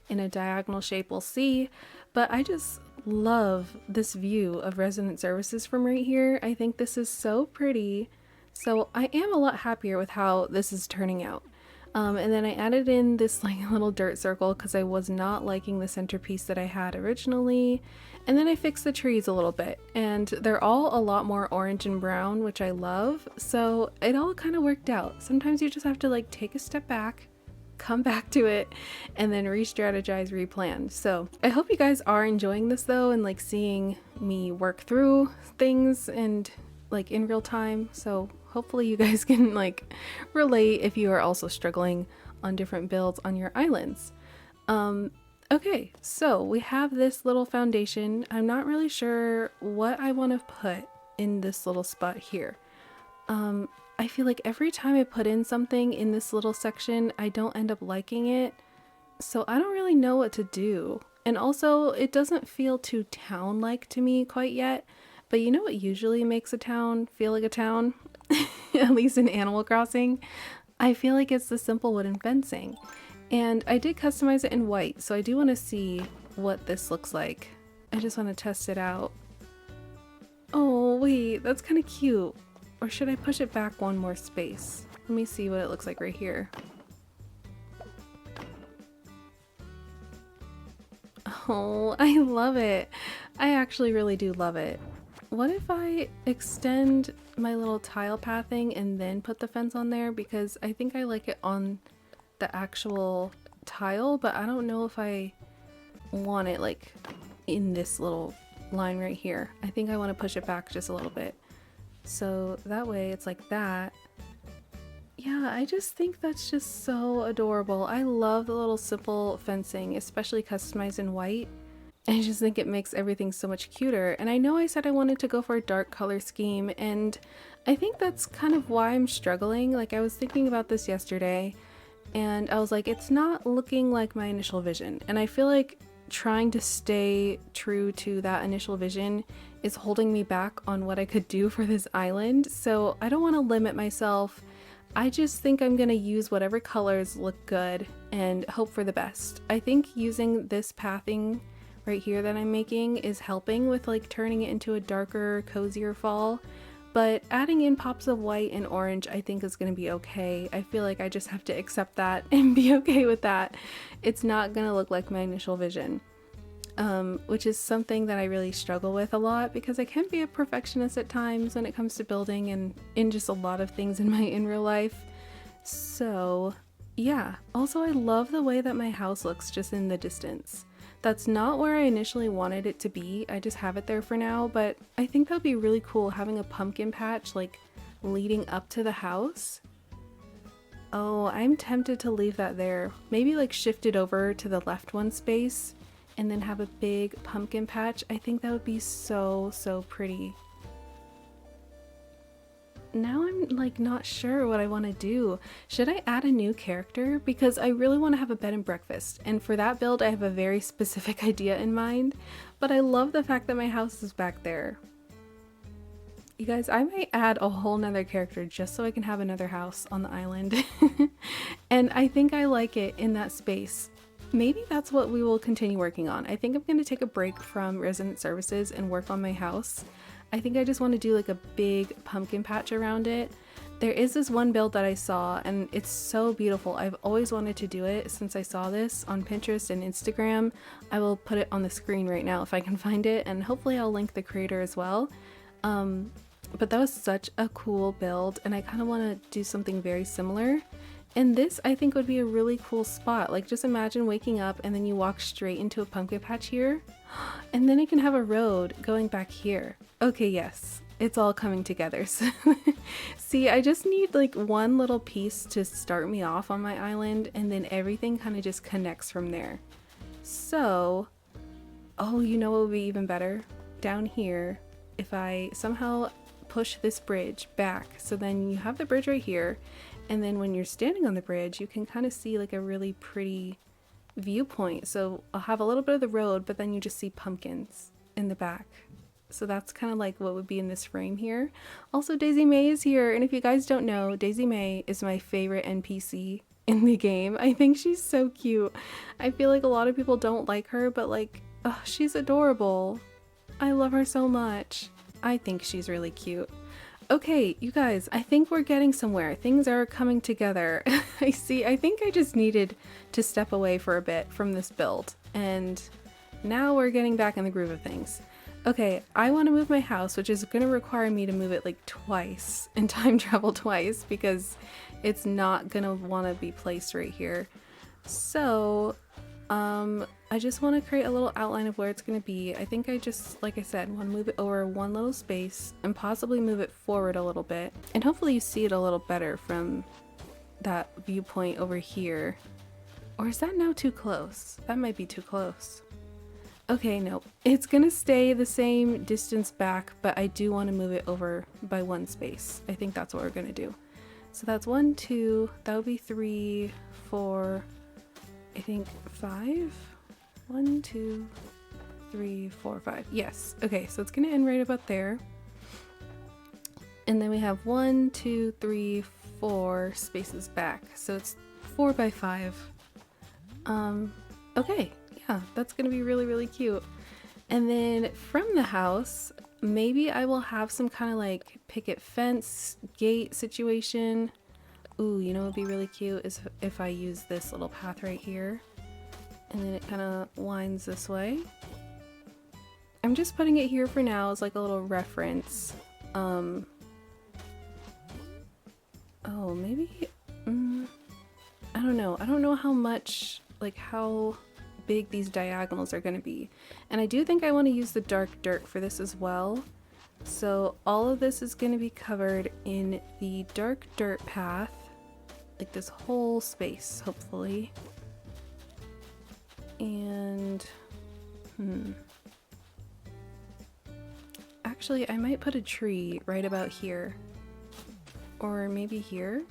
in a diagonal shape, we'll see. But I just love this view of resident services from right here. I think this is so pretty. So I am a lot happier with how this is turning out. And then I added in this like little dirt circle because I was not liking the centerpiece that I had originally. And then I fixed the trees a little bit, and they're all a lot more orange and brown, which I love. So it all kind of worked out. Sometimes you just have to like take a step back, come back to it, and then re-strategize, replan. So I hope you guys are enjoying this though, and like seeing me work through things and like in real time. So hopefully you guys can like relate if you are also struggling on different builds on your islands. Okay, so we have this little foundation. I'm not really sure what I want to put in this little spot here. I feel like every time I put in something in this little section, I don't end up liking it. So I don't really know what to do. And also it doesn't feel too town-like to me quite yet. But you know what usually makes a town feel like a town? At least in Animal Crossing? I feel like it's the simple wooden fencing. And I did customize it in white, so I do want to see what this looks like. I just want to test it out. Oh wait, that's kind of cute. Or should I push it back one more space? Let me see what it looks like right here. Oh, I love it. I actually really do love it. What if I extend my little tile pathing and then put the fence on there? Because I think I like it on the actual tile, but I don't know if I want it like in this little line right here. I think I want to push it back just a little bit. So that way it's like that. Yeah, I just think that's just so adorable. I love the little simple fencing, especially customized in white. I just think it makes everything so much cuter. And I know I said I wanted to go for a dark color scheme, and I think that's kind of why I'm struggling. Like, I was thinking about this yesterday and I was like, it's not looking like my initial vision. And I feel like trying to stay true to that initial vision is holding me back on what I could do for this island. So I don't want to limit myself. I just think I'm gonna use whatever colors look good and hope for the best. I think using this pathing right here that I'm making is helping with like turning it into a darker, cozier fall, but adding in pops of white and orange I think is gonna be okay. I feel like I just have to accept that and be okay with that. It's not gonna look like my initial vision, which is something that I really struggle with a lot because I can be a perfectionist at times when it comes to building and in just a lot of things in real life. So Yeah, also I love the way that my house looks just in the distance. That's not where I initially wanted it to be, I just have it there for now, but I think that'd be really cool having a pumpkin patch like leading up to the house. Oh, I'm tempted to leave that there. Maybe like shift it over to the left one space and then have a big pumpkin patch. I think that would be so, so pretty. Now I'm like not sure what I want to do. Should I add a new character? Because I really want to have a bed and breakfast, and for that build I have a very specific idea in mind, but I love the fact that my house is back there. You guys, I might add a whole nother character just so I can have another house on the island. And I think I like it in that space. Maybe that's what we will continue working on. I think I'm going to take a break from resident services and work on my house. I think I just want to do like a big pumpkin patch around it. There is this one build that I saw and it's so beautiful. I've always wanted to do it since I saw this on Pinterest and Instagram. I will put it on the screen right now if I can find it, and hopefully I'll link the creator as well. But that was such a cool build and I kind of want to do something very similar. And this I think would be a really cool spot. Like just imagine waking up and then you walk straight into a pumpkin patch here. And then it can have a road going back here. Okay, yes, it's all coming together. So see, I just need like one little piece to start me off on my island and then everything kind of just connects from there. So, oh, you know what would be even better? Down here, if I somehow push this bridge back, so then you have the bridge right here, and then when you're standing on the bridge you can kind of see like a really pretty viewpoint. So I'll have a little bit of the road, but then you just see pumpkins in the back. So that's kind of like what would be in this frame here. Also, Daisy May is here, and if you guys don't know, Daisy May is my favorite NPC in the game. I think she's so cute. I feel like a lot of people don't like her, but like, oh, she's adorable. I love her so much. I think she's really cute. Okay, you guys, I think we're getting somewhere. Things are coming together. I think I just needed to step away for a bit from this build, and now we're getting back in the groove of things. Okay, I want to move my house, which is going to require me to move it like twice and time travel twice because it's not going to want to be placed right here. So, I just want to create a little outline of where it's going to be. I think I just, like I said, want to move it over one little space and possibly move it forward a little bit. And hopefully you see it a little better from that viewpoint over here. Or is that now too close? That might be too close. Okay, no, it's gonna stay the same distance back, but I do want to move it over by one space. I think that's what we're gonna do. So that's 1, 2, that would be 3, 4, I think 5. 1, 2, 3, 4, 5. Yes. Okay, so it's gonna end right about there. And then we have 1, 2, 3, 4 spaces back. So it's 4 by 5. Okay, yeah, that's gonna be really, really cute. And then from the house, maybe I will have some kind of like picket fence gate situation. Ooh, you know what would be really cute is if I use this little path right here. And then it kind of winds this way. I'm just putting it here for now as like a little reference. Oh, maybe, I don't know. I don't know how much, like how big these diagonals are going to be. And I do think I want to use the dark dirt for this as well. So all of this is going to be covered in the dark dirt path, like this whole space, hopefully. And actually I might put a tree right about here, or maybe here.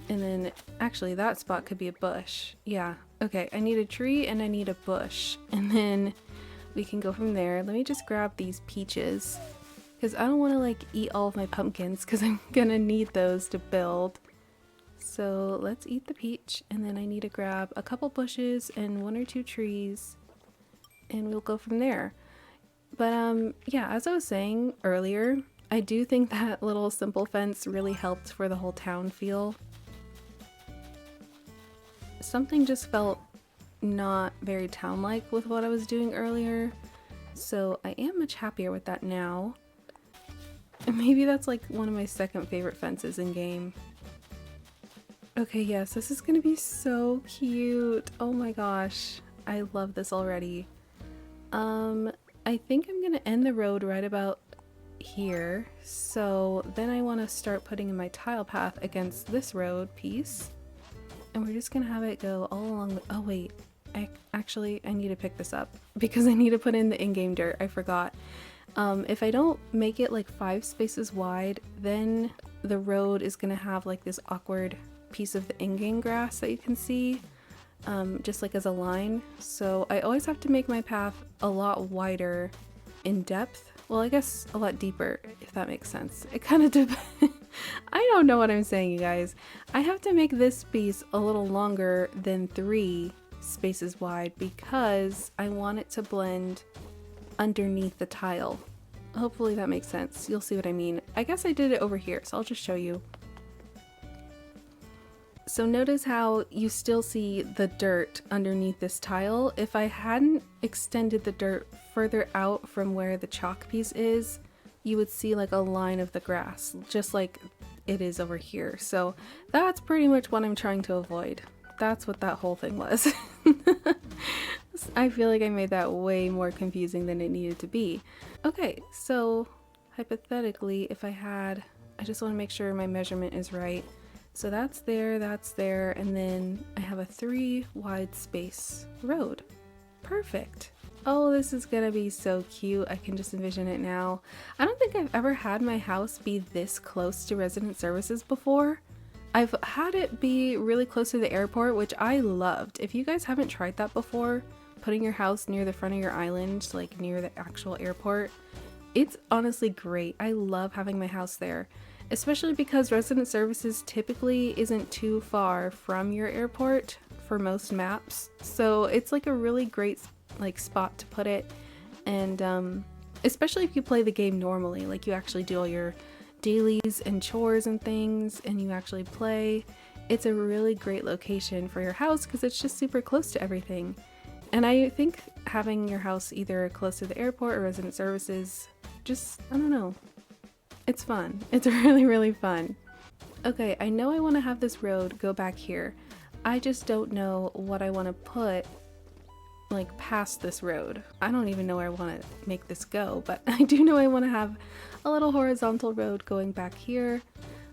And then actually that spot could be a bush. Yeah, okay, I need a tree and I need a bush, and then we can go from there. Let me just grab these peaches because I don't want to like eat all of my pumpkins because I'm gonna need those to build. So let's eat the peach, and then I need to grab a couple bushes and 1 or 2 trees, and we'll go from there. But yeah, as I was saying earlier, I do think that little simple fence really helped for the whole town feel. Something just felt not very town-like with what I was doing earlier, so I am much happier with that now. And maybe that's like one of my second favorite fences in game. Okay, yes, this is gonna be so cute. Oh my gosh, I love this already. I think I'm gonna end the road right about here. So then I want to start putting in my tile path against this road piece. And we're just gonna have it go all along the— oh wait, actually I need to pick this up because I need to put in the in-game dirt. I forgot. If I don't make it like 5 spaces wide, then the road is gonna have like this awkward piece of the in-game grass that you can see, just like as a line. So I always have to make my path a lot wider in depth. Well, I guess a lot deeper, if that makes sense. It kind of depends. I don't know what I'm saying, you guys. I have to make this piece a little longer than 3 spaces wide because I want it to blend underneath the tile. Hopefully that makes sense. You'll see what I mean. I guess I did it over here, so I'll just show you. So notice how you still see the dirt underneath this tile. If I hadn't extended the dirt further out from where the chalk piece is, you would see like a line of the grass, just like it is over here. So that's pretty much what I'm trying to avoid. That's what that whole thing was. I feel like I made that way more confusing than it needed to be. Okay, so hypothetically, if I just want to make sure my measurement is right. So that's there, and then I have a 3 wide space road. Perfect. Oh, this is gonna be so cute. I can just envision it now. I don't think I've ever had my house be this close to resident services before. I've had it be really close to the airport, which I loved. If you guys haven't tried that before, putting your house near the front of your island, like near the actual airport, it's honestly great. I love having my house there. Especially because resident services typically isn't too far from your airport for most maps. So it's like a really great like spot to put it. And especially if you play the game normally, like you actually do all your dailies and chores and things and you actually play, it's a really great location for your house because it's just super close to everything. And I think having your house either close to the airport or resident services, just, I don't know. It's fun. It's really, really fun. Okay, I know I want to have this road go back here. I just don't know what I want to put like past this road. I don't even know where I want to make this go, but I do know I want to have a little horizontal road going back here.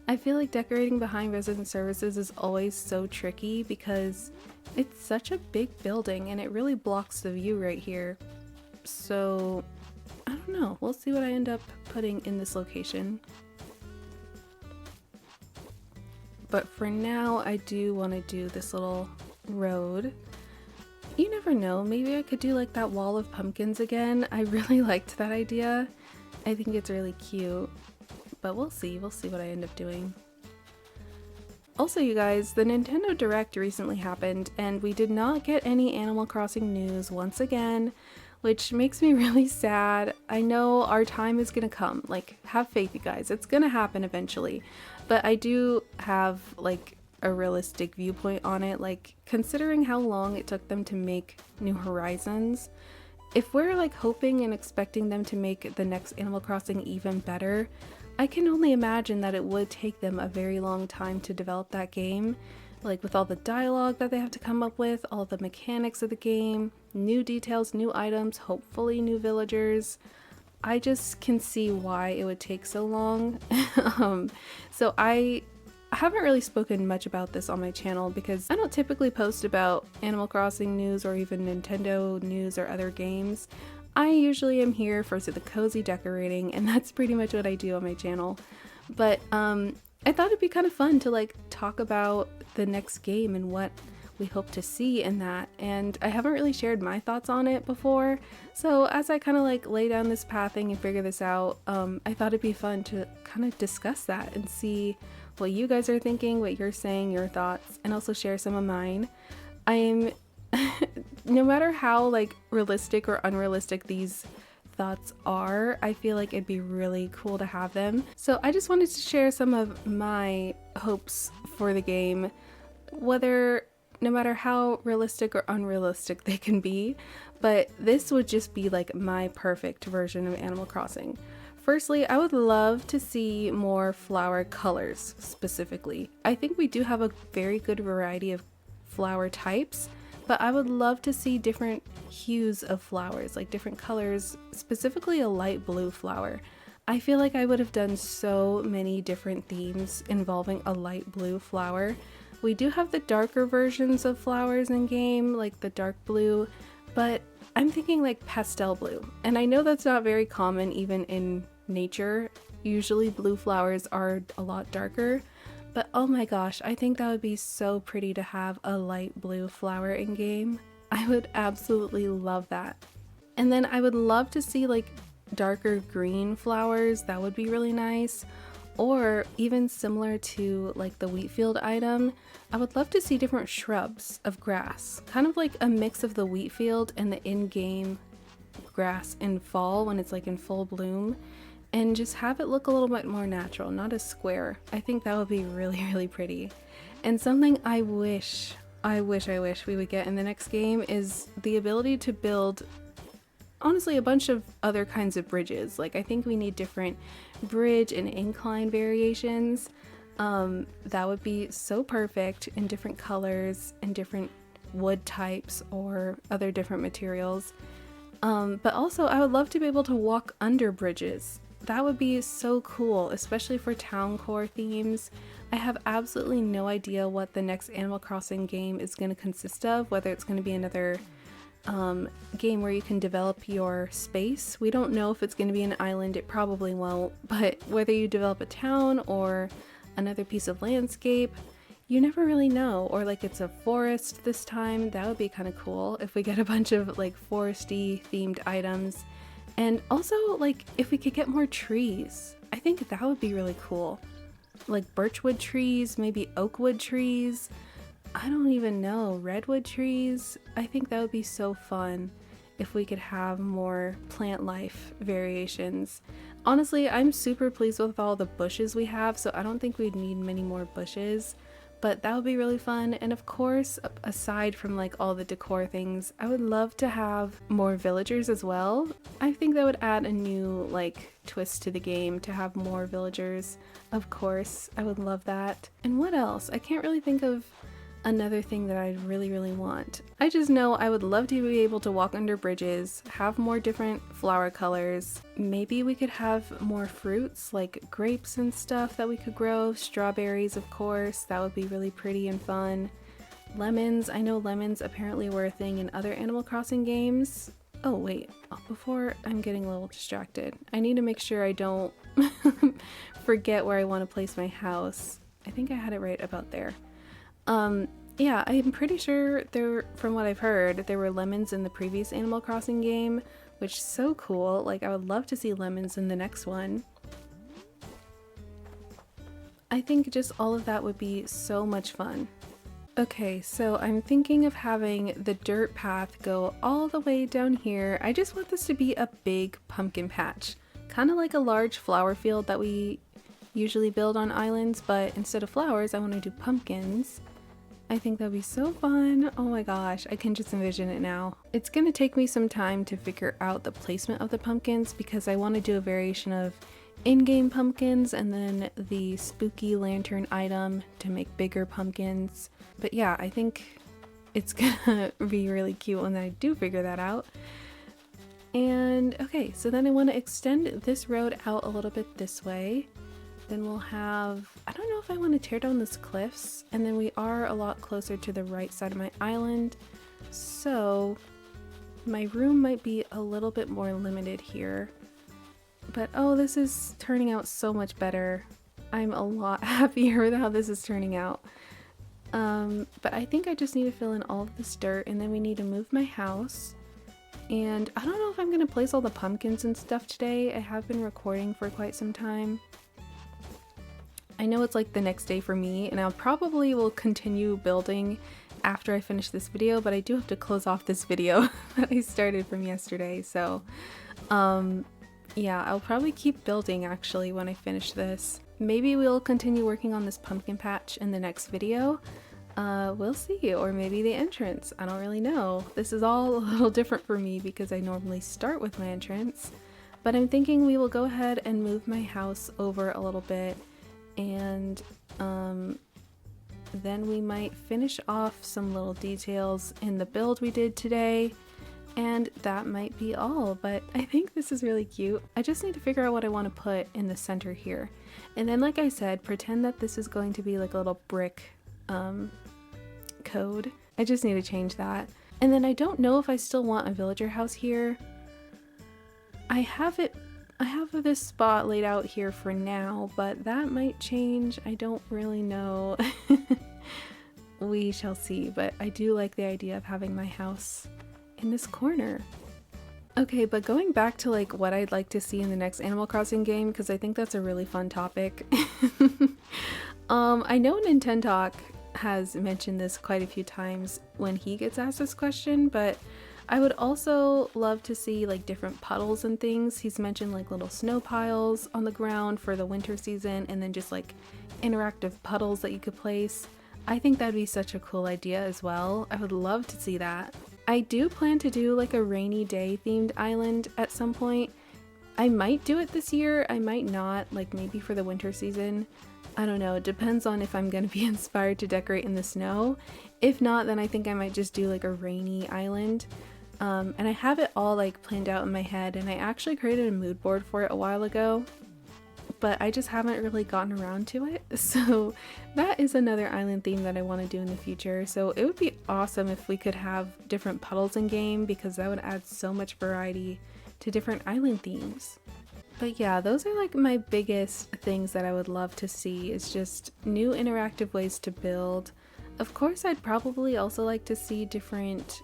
I feel like decorating behind resident services is always so tricky because it's such a big building and it really blocks the view right here. So I don't know. We'll see what I end up putting in this location. But for now, I do want to do this little road. You never know. Maybe I could do like that wall of pumpkins again. I really liked that idea. I think it's really cute. But we'll see. We'll see what I end up doing. Also, you guys, the Nintendo Direct recently happened, and we did not get any Animal Crossing news once again, which makes me really sad. I know our time is gonna come. Like, have faith, you guys. It's gonna happen eventually. But I do have, like, a realistic viewpoint on it. Like, considering how long it took them to make New Horizons, if we're, like, hoping and expecting them to make the next Animal Crossing even better, I can only imagine that it would take them a very long time to develop that game. Like with all the dialogue that they have to come up with, all the mechanics of the game, new details, new items, hopefully new villagers. I just can see why it would take so long. So I haven't really spoken much about this on my channel because I don't typically post about Animal Crossing news or even Nintendo news or other games. I usually am here for the cozy decorating, and that's pretty much what I do on my channel. But I thought it'd be kind of fun to like talk about the next game and what we hope to see in that, and I haven't really shared my thoughts on it before. So as I kind of like lay down this pathing and figure this out, I thought it'd be fun to kind of discuss that and see what you guys are thinking, what you're saying, your thoughts, and also share some of mine. I'm no matter how like realistic or unrealistic these thoughts are, I feel like it'd be really cool to have them. So I just wanted to share some of my hopes for the game, whether no matter how realistic or unrealistic they can be, but this would just be like my perfect version of Animal Crossing. firstly, I would love to see more flower colors specifically. I think we do have a very good variety of flower types, but I would love to see different hues of flowers, like different colors, specifically a light blue flower. I feel like I would have done so many different themes involving a light blue flower. We do have the darker versions of flowers in game, like the dark blue, but I'm thinking like pastel blue. And I know that's not very common even in nature. Usually blue flowers are a lot darker, but oh my gosh, I think that would be so pretty to have a light blue flower in game. I would absolutely love that. And then I would love to see like darker green flowers. That would be really nice. Or even similar to like the wheat field item, I would love to see different shrubs of grass, kind of like a mix of the wheat field and the in-game grass in fall when it's like in full bloom, and just have it look a little bit more natural, not as square. I think that would be really, really pretty. And something I wish we would get in the next game is the ability to build honestly a bunch of other kinds of bridges. Like I think we need different bridge and incline variations. That would be so perfect in different colors and different wood types or other different materials. But also I would love to be able to walk under bridges. That would be so cool, especially for town core themes. I have absolutely no idea what the next Animal Crossing game is going to consist of, whether it's going to be another game where you can develop your space. We don't know if it's going to be an island, it probably won't, but whether you develop a town or another piece of landscape, you never really know. Or like it's a forest this time, that would be kind of cool if we get a bunch of like foresty themed items. And also like if we could get more trees, I think that would be really cool. Like birchwood trees, maybe oakwood trees, I don't even know, redwood trees. I think that would be so fun if we could have more plant life variations. Honestly, I'm super pleased with all the bushes we have, so I don't think we'd need many more bushes, but that would be really fun. And of course, aside from like all the decor things, I would love to have more villagers as well. I think that would add a new like twist to the game to have more villagers. Of course, I would love that. And what else? I can't really think of another thing that I really, really want. I just know I would love to be able to walk under bridges, have more different flower colors. Maybe we could have more fruits like grapes and stuff that we could grow. Strawberries, of course, that would be really pretty and fun. Lemons, I know lemons apparently were a thing in other Animal Crossing games. Oh wait, before I'm getting a little distracted, I need to make sure I don't forget where I want to place my house. I think I had it right about there. Yeah, I'm pretty sure from what I've heard, there were lemons in the previous Animal Crossing game, which is so cool. Like, I would love to see lemons in the next one. I think just all of that would be so much fun. Okay, so I'm thinking of having the dirt path go all the way down here. I just want this to be a big pumpkin patch, kind of like a large flower field that we usually build on islands, but instead of flowers, I want to do pumpkins. I think that'd be so fun. Oh my gosh, I can just envision it now. It's gonna take me some time to figure out the placement of the pumpkins because I want to do a variation of in-game pumpkins and then the spooky lantern item to make bigger pumpkins. But yeah, I think it's gonna be really cute when I do figure that out. And okay, so then I want to extend this road out a little bit this way. Then we'll have, I don't know if I want to tear down these cliffs, and then we are a lot closer to the right side of my island, so my room might be a little bit more limited here. But oh, this is turning out so much better. I'm a lot happier with how this is turning out. But I think I just need to fill in all of this dirt, and then we need to move my house. And I don't know if I'm going to place all the pumpkins and stuff today. I have been recording for quite some time. I know it's like the next day for me, and I probably will continue building after I finish this video, but I do have to close off this video that I started from yesterday, so yeah, I'll probably keep building actually when I finish this. Maybe we'll continue working on this pumpkin patch in the next video. We'll see, or maybe the entrance. I don't really know. This is all a little different for me because I normally start with my entrance. But I'm thinking we will go ahead and move my house over a little bit, and then we might finish off some little details in the build we did today, and that might be all. But I think this is really cute. I just need to figure out what I want to put in the center here. And then, like I said, pretend that this is going to be like a little brick code. I just need to change that. And then I don't know if I still want a villager house here. I have this spot laid out here for now, but that might change. I don't really know. We shall see, but I do like the idea of having my house in this corner. Okay, but going back to like what I'd like to see in the next Animal Crossing game, because I think that's a really fun topic. I know Nintendoc has mentioned this quite a few times when he gets asked this question, but I would also love to see like different puddles and things. He's mentioned like little snow piles on the ground for the winter season, and then just like interactive puddles that you could place. I think that'd be such a cool idea as well. I would love to see that. I do plan to do like a rainy day themed island at some point. I might do it this year, I might not, like maybe for the winter season. I don't know, it depends on if I'm gonna be inspired to decorate in the snow. If not, then I think I might just do like a rainy island. And I have it all like planned out in my head, and I actually created a mood board for it a while ago, but I just haven't really gotten around to it. So that is another island theme that I want to do in the future. So it would be awesome if we could have different puddles in game, because that would add so much variety to different island themes. But yeah, those are like my biggest things that I would love to see, is just new interactive ways to build. Of course, I'd probably also like to see different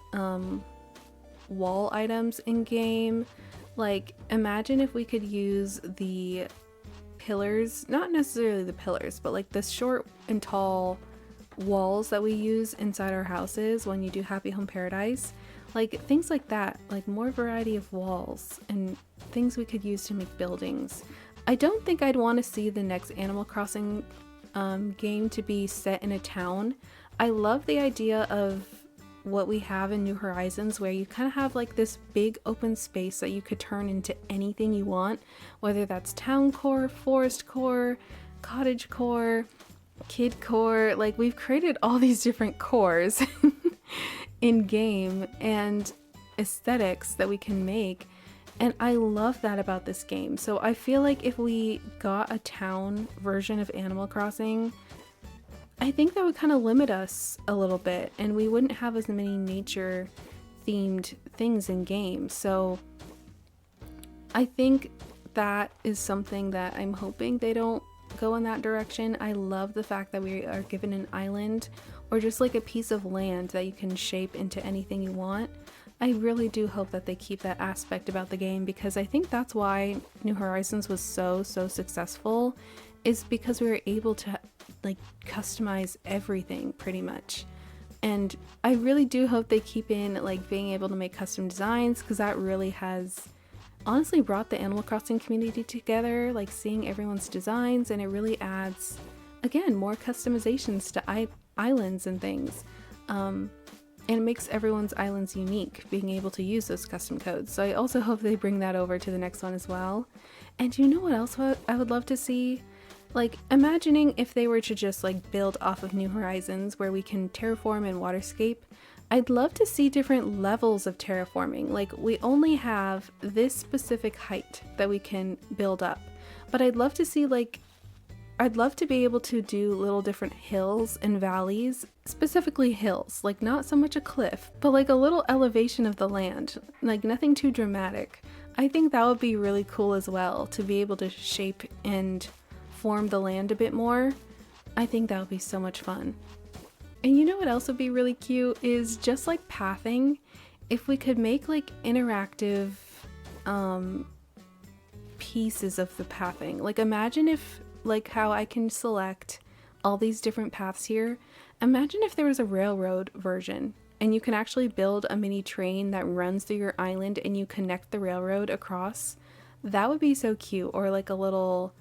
wall items in game. Like, imagine if we could use the pillars, not necessarily the pillars, but like the short and tall walls that we use inside our houses when you do Happy Home Paradise. Like things like that, like more variety of walls and things we could use to make buildings. I don't think I'd want to see the next Animal Crossing game to be set in a town. I love the idea of what we have in New Horizons, where you kind of have like this big open space that you could turn into anything you want, whether that's town core, forest core, cottage core, kid core. Like, we've created all these different cores in game and aesthetics that we can make, and I love that about this game. So I feel like if we got a town version of Animal Crossing, I think that would kind of limit us a little bit, and we wouldn't have as many nature themed things in game. So I think that is something that I'm hoping they don't go in that direction. I love the fact that we are given an island or just like a piece of land that you can shape into anything you want. I really do hope that they keep that aspect about the game, because I think that's why New Horizons was so successful, is because we were able to like customize everything pretty much. And I really do hope they keep in like being able to make custom designs, because that really has honestly brought the Animal Crossing community together, like seeing everyone's designs, and it really adds, again, more customizations to islands and things. And it makes everyone's islands unique, being able to use those custom codes. So I also hope they bring that over to the next one as well. And you know what else I would love to see? Like, imagining if they were to just like build off of New Horizons, where we can terraform and waterscape. I'd love to see different levels of terraforming. Like, we only have this specific height that we can build up, but I'd love to see like, I'd love to be able to do little different hills and valleys, specifically hills, like not so much a cliff, but like a little elevation of the land, like nothing too dramatic. I think that would be really cool as well, to be able to shape and form the land a bit more. I think that would be so much fun. And you know what else would be really cute is just like pathing. If we could make like interactive pieces of the pathing. Like, imagine if, like how I can select all these different paths here. Imagine if there was a railroad version and you can actually build a mini train that runs through your island and you connect the railroad across. That would be so cute. Or like a little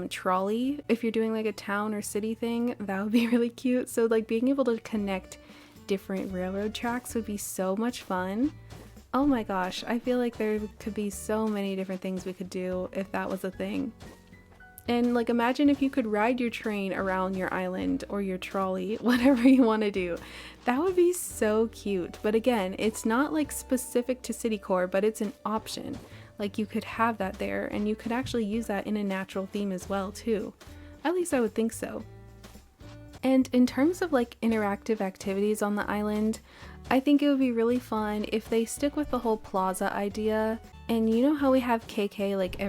trolley if you're doing like a town or city thing. That would be really cute. So like being able to connect different railroad tracks would be so much fun. Oh my gosh, I feel like there could be so many different things we could do if that was a thing. And like imagine if you could ride your train around your island or your trolley, whatever you want to do. That would be so cute. But again, it's not like specific to city core, but it's an option. Like you could have that there and you could actually use that in a natural theme as well too. At least I would think so. And in terms of like interactive activities on the island, I think it would be really fun if they stick with the whole plaza idea. And you know how we have KK like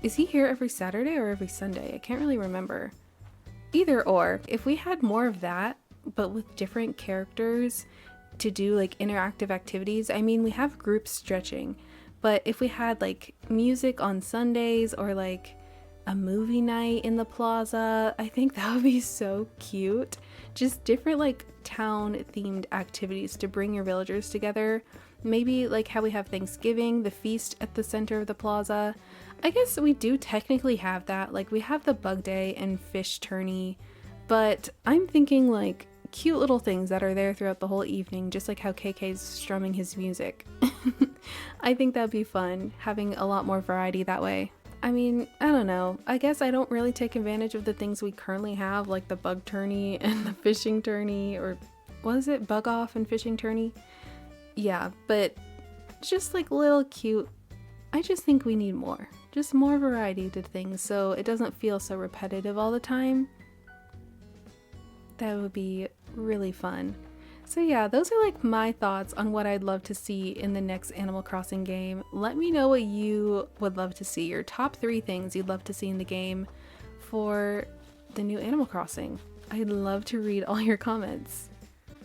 is he here every Saturday or every Sunday? I can't really remember. Either or, if we had more of that, but with different characters to do like interactive activities. I mean, we have group stretching, but if we had like music on Sundays or like a movie night in the plaza, I think that would be so cute. Just different like town themed activities to bring your villagers together. Maybe like how we have Thanksgiving, the feast at the center of the plaza. I guess we do technically have that, like we have the bug day and fish tourney, but I'm thinking like cute little things that are there throughout the whole evening, just like how KK's strumming his music. I think that'd be fun, having a lot more variety that way. I mean, I don't know, I guess I don't really take advantage of the things we currently have, like the bug tourney and the fishing tourney, or was it bug off and fishing tourney? Yeah, but just like little cute, I just think we need more. Just more variety to things so it doesn't feel so repetitive all the time. That would be really fun. So yeah, those are like my thoughts on what I'd love to see in the next Animal Crossing game. Let me know what you would love to see, your top 3 things you'd love to see in the game for the new Animal Crossing. I'd love to read all your comments.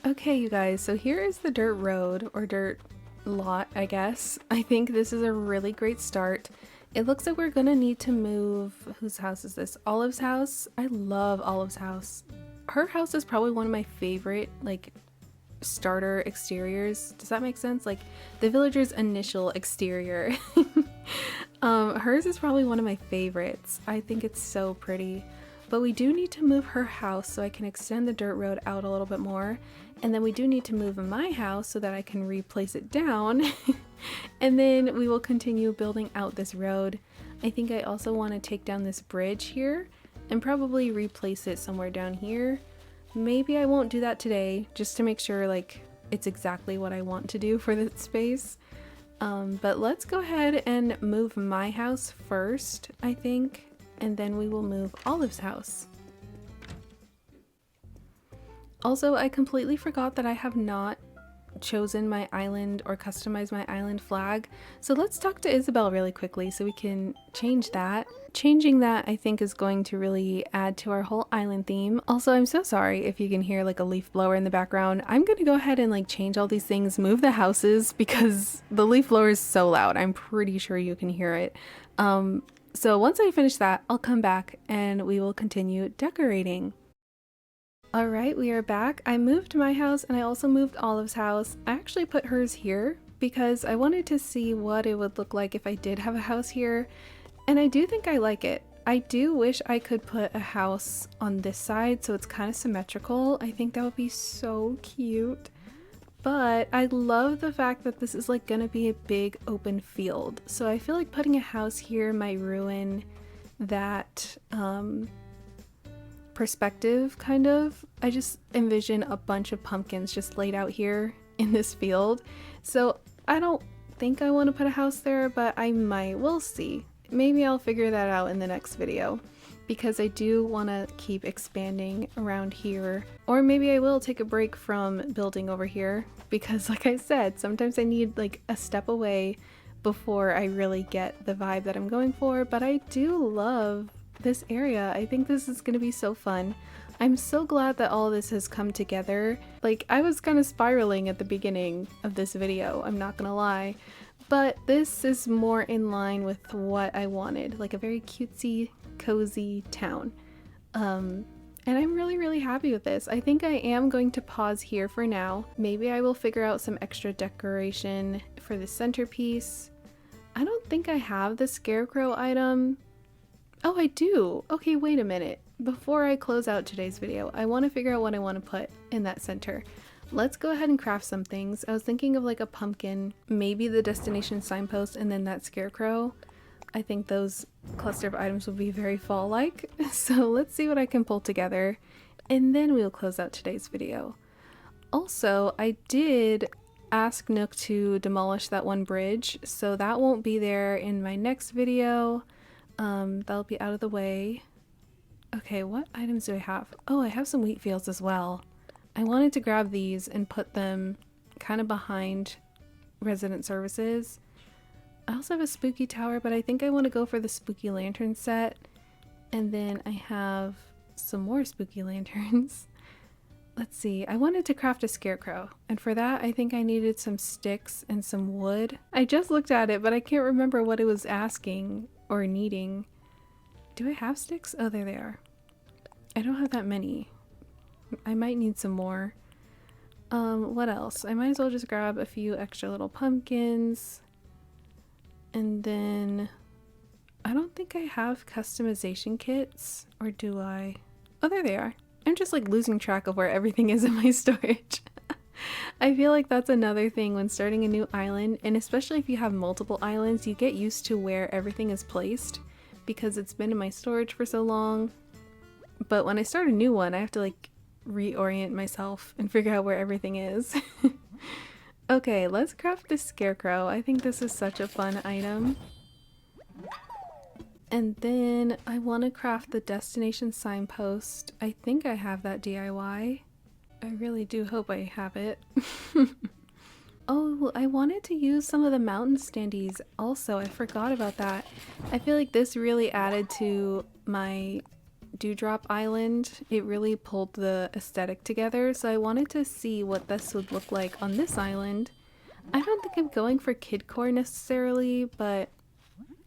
Okay, you guys, so here is the dirt road, or dirt lot, I guess. I think this is a really great start. It looks like we're gonna need to move, whose house is this? Olive's house? I love Olive's house. Her house is probably one of my favorite, like, starter exteriors. Does that make sense? Like, the villager's initial exterior. Hers is probably one of my favorites. I think it's so pretty. But we do need to move her house so I can extend the dirt road out a little bit more. And then we do need to move my house so that I can replace it down. And then we will continue building out this road. I think I also want to take down this bridge here and probably replace it somewhere down here. Maybe I won't do that today, just to make sure like it's exactly what I want to do for this space. But let's go ahead and move my house first, I think, and then we will move Olive's house. Also, I completely forgot that I have not chosen my island or customized my island flag. So let's talk to Isabel really quickly so we can change that. Changing that, I think, is going to really add to our whole island theme. Also, I'm so sorry if you can hear like a leaf blower in the background. I'm going to go ahead and like change all these things, move the houses, because the leaf blower is so loud. I'm pretty sure you can hear it. So once I finish that, I'll come back and we will continue decorating. Alright, we are back. I moved my house and I also moved Olive's house. I actually put hers here because I wanted to see what it would look like if I did have a house here. And I do think I like it. I do wish I could put a house on this side so it's kind of symmetrical. I think that would be so cute. But I love the fact that this is like gonna be a big open field. So I feel like putting a house here might ruin that perspective, kind of. I just envision a bunch of pumpkins just laid out here in this field. So I don't think I want to put a house there, but I might. We'll see. Maybe I'll figure that out in the next video, because I do want to keep expanding around here. Or maybe I will take a break from building over here, because like I said, sometimes I need like a step away before I really get the vibe that I'm going for. But I do love this area. I think this is going to be so fun. I'm so glad that all this has come together. Like, I was kind of spiraling at the beginning of this video, I'm not gonna lie, but this is more in line with what I wanted, like a very cutesy, cozy town. And I'm really happy with this. I think I am going to pause here for now. Maybe I will figure out some extra decoration for the centerpiece. I don't think I have the scarecrow item. Oh, I do. Okay, wait a minute. Before I close out today's video, I want to figure out what I want to put in that center. let's go ahead and craft some things. I was thinking of like a pumpkin, maybe the destination signpost, and then that scarecrow. I think those cluster of items will be very fall-like. So let's see what I can pull together, and then we'll close out today's video. Also, I did ask Nook to demolish that one bridge, so that won't be there in my next video. That'll be out of the way. Okay, what items do I have? Oh, I have some wheat fields as well. I wanted to grab these and put them kind of behind resident services. I also have a spooky tower, but I think I want to go for the spooky lantern set. And then I have some more spooky lanterns. Let's see, I wanted to craft a scarecrow, and for that I think I needed some sticks and some wood. I just looked at it, but I can't remember what it was asking or needing. Do I have sticks? Oh, there they are. I don't have that many. I might need some more. What else? I might as well just grab a few extra little pumpkins. And then I don't think I have customization kits, or do I? Oh, there they are. I'm just like losing track of where everything is in my storage. I feel like that's another thing when starting a new island, and especially if you have multiple islands, you get used to where everything is placed because it's been in my storage for so long. But when I start a new one, I have to like reorient myself and figure out where everything is. Okay, let's craft this scarecrow. I think this is such a fun item. And then I want to craft the destination signpost. I think I have that DIY. I really do hope I have it. Oh, I wanted to use some of the mountain standees also. I forgot about that. I feel like this really added to my Dewdrop Island. It really pulled the aesthetic together, so I wanted to see what this would look like on this island. I don't think I'm going for kidcore necessarily, but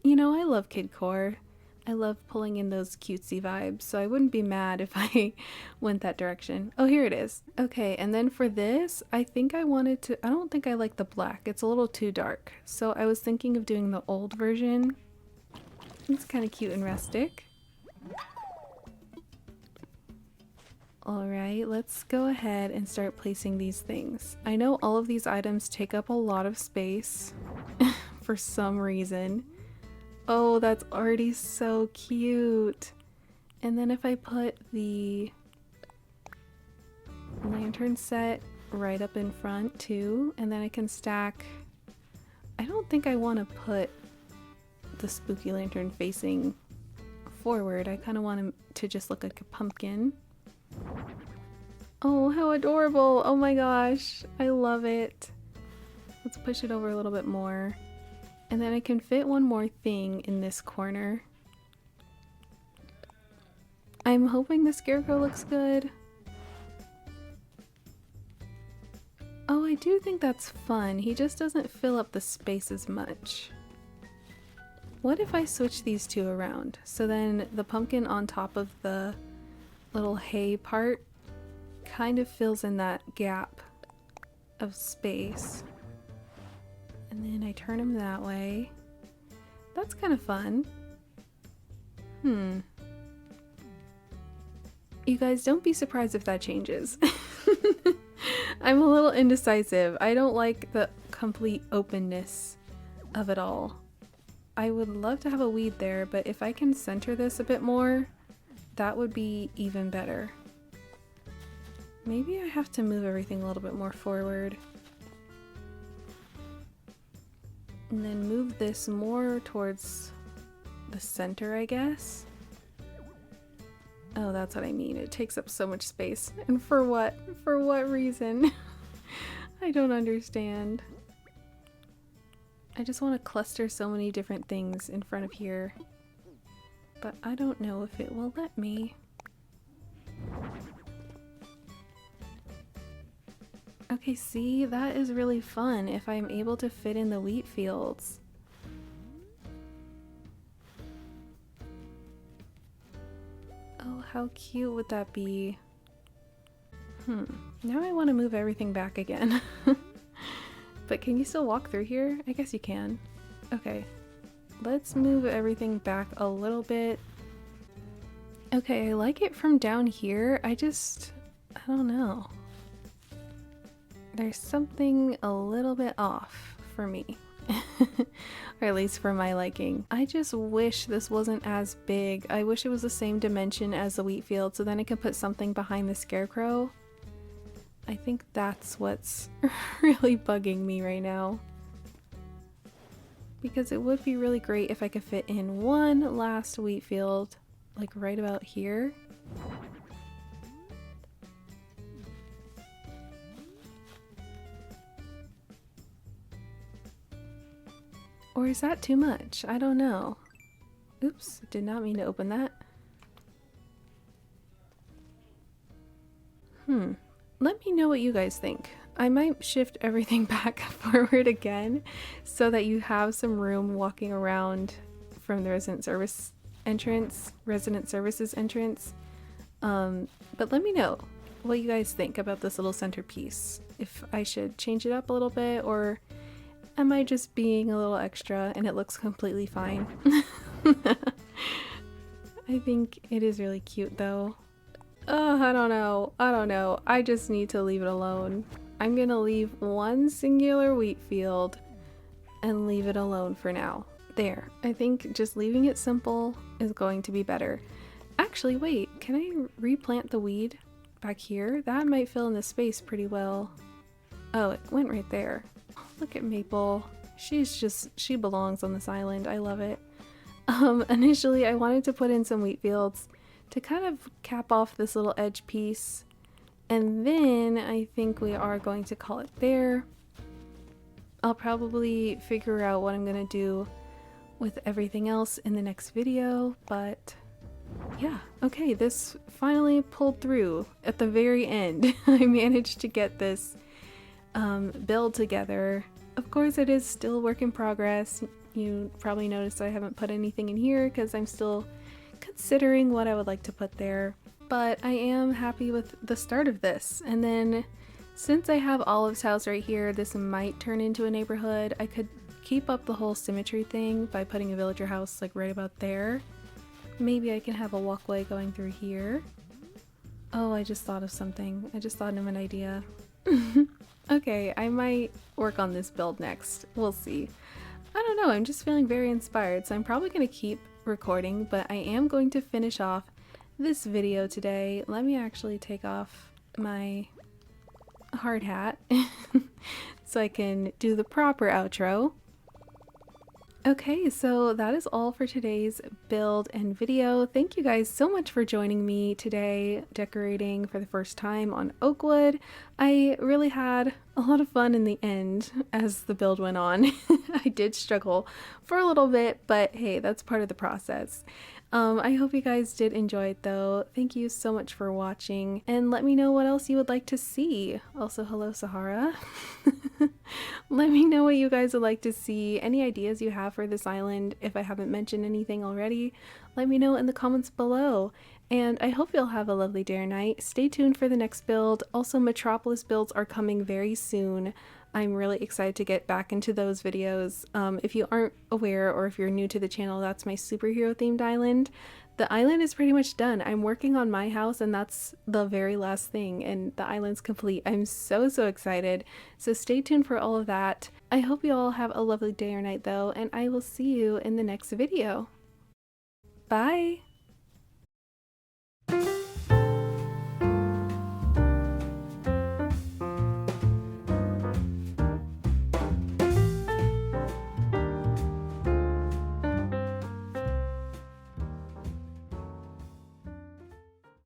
you know, I love kidcore. I love pulling in those cutesy vibes, so I wouldn't be mad if I went that direction. Oh, here it is. Okay, and then for this, I think I wanted to, I don't think I like the black. It's a little too dark. So I was thinking of doing the old version. It's kind of cute and rustic. Alright, let's go ahead and start placing these things. I know all of these items take up a lot of space for some reason. Oh, that's already so cute. And then if I put the lantern set right up in front too, and then I can stack... I don't think I want to put the spooky lantern facing forward. I kind of want him to just look like a pumpkin. Oh, how adorable! Oh my gosh, I love it. Let's push it over a little bit more. And then I can fit one more thing in this corner. I'm hoping the scarecrow looks good. Oh, I do think that's fun. He just doesn't fill up the space as much. What if I switch these two around? So then the pumpkin on top of the little hay part kind of fills in that gap of space. And then I turn him that way. That's kind of fun. You guys, don't be surprised if that changes. I'm a little indecisive. I don't like the complete openness of it all. I would love to have a weed there, but if I can center this a bit more, that would be even better. Maybe I have to move everything a little bit more forward. And then move this more towards the center, I guess. Oh, that's what I mean. It takes up so much space. And for what? For what reason? I don't understand. I just want to cluster so many different things in front of here. But I don't know if it will let me. Okay, see, that is really fun if I'm able to fit in the wheat fields. Oh, how cute would that be? Now I want to move everything back again. But can you still walk through here? I guess you can. Okay, let's move everything back a little bit. Okay, I like it from down here. I don't know. there's something a little bit off for me. Or at least for my liking. I just wish this wasn't as big. I wish it was the same dimension as the wheat field, so then I could put something behind the scarecrow. I think that's what's really bugging me right now. Because it would be really great if I could fit in one last wheat field, like right about here. Or is that too much? I don't know. Oops, did not mean to open that. Let me know what you guys think. I might shift everything back forward again so that you have some room walking around from the resident services entrance. But let me know what you guys think about this little centerpiece. If I should change it up a little bit, or am I just being a little extra and it looks completely fine? I think it is really cute though. Oh, I don't know. I just need to leave it alone. I'm gonna leave one singular wheat field and leave it alone for now. There. I think just leaving it simple is going to be better. Actually, wait, can I replant the weed back here? That might fill in the space pretty well. Oh, it went right there. Look at Maple. She belongs on this island. I love it. Initially I wanted to put in some wheat fields to kind of cap off this little edge piece, and then I think we are going to call it there. I'll probably figure out what I'm gonna do with everything else in the next video, but yeah, okay, this finally pulled through at the very end. I managed to get this build together. Of course, it is still work in progress. You probably noticed I haven't put anything in here because I'm still considering what I would like to put there, but I am happy with the start of this. And then since I have Olive's house right here, this might turn into a neighborhood. I could keep up the whole symmetry thing by putting a villager house like right about there. Maybe I can have a walkway going through here. Oh, I just thought of something. I just thought of an idea. Okay, I might work on this build next. We'll see. I don't know, I'm just feeling very inspired, so I'm probably going to keep recording, but I am going to finish off this video today. Let me actually take off my hard hat so I can do the proper outro. Okay, so that is all for today's build and video. Thank you guys so much for joining me today decorating for the first time on Oakwood. I really had a lot of fun in the end as the build went on. I did struggle for a little bit, but hey, that's part of the process. I hope you guys did enjoy it though. Thank you so much for watching, and let me know what else you would like to see. Also, hello Sahara. Let me know what you guys would like to see, any ideas you have for this island. If I haven't mentioned anything already, let me know in the comments below. And I hope you'll have a lovely day or night. Stay tuned for the next build. Also, Metropolis builds are coming very soon. I'm really excited to get back into those videos. If you aren't aware, or if you're new to the channel, that's my superhero themed island. The island is pretty much done. I'm working on my house and that's the very last thing, and the island's complete. I'm so excited. So stay tuned for all of that. I hope you all have a lovely day or night though, and I will see you in the next video. Bye!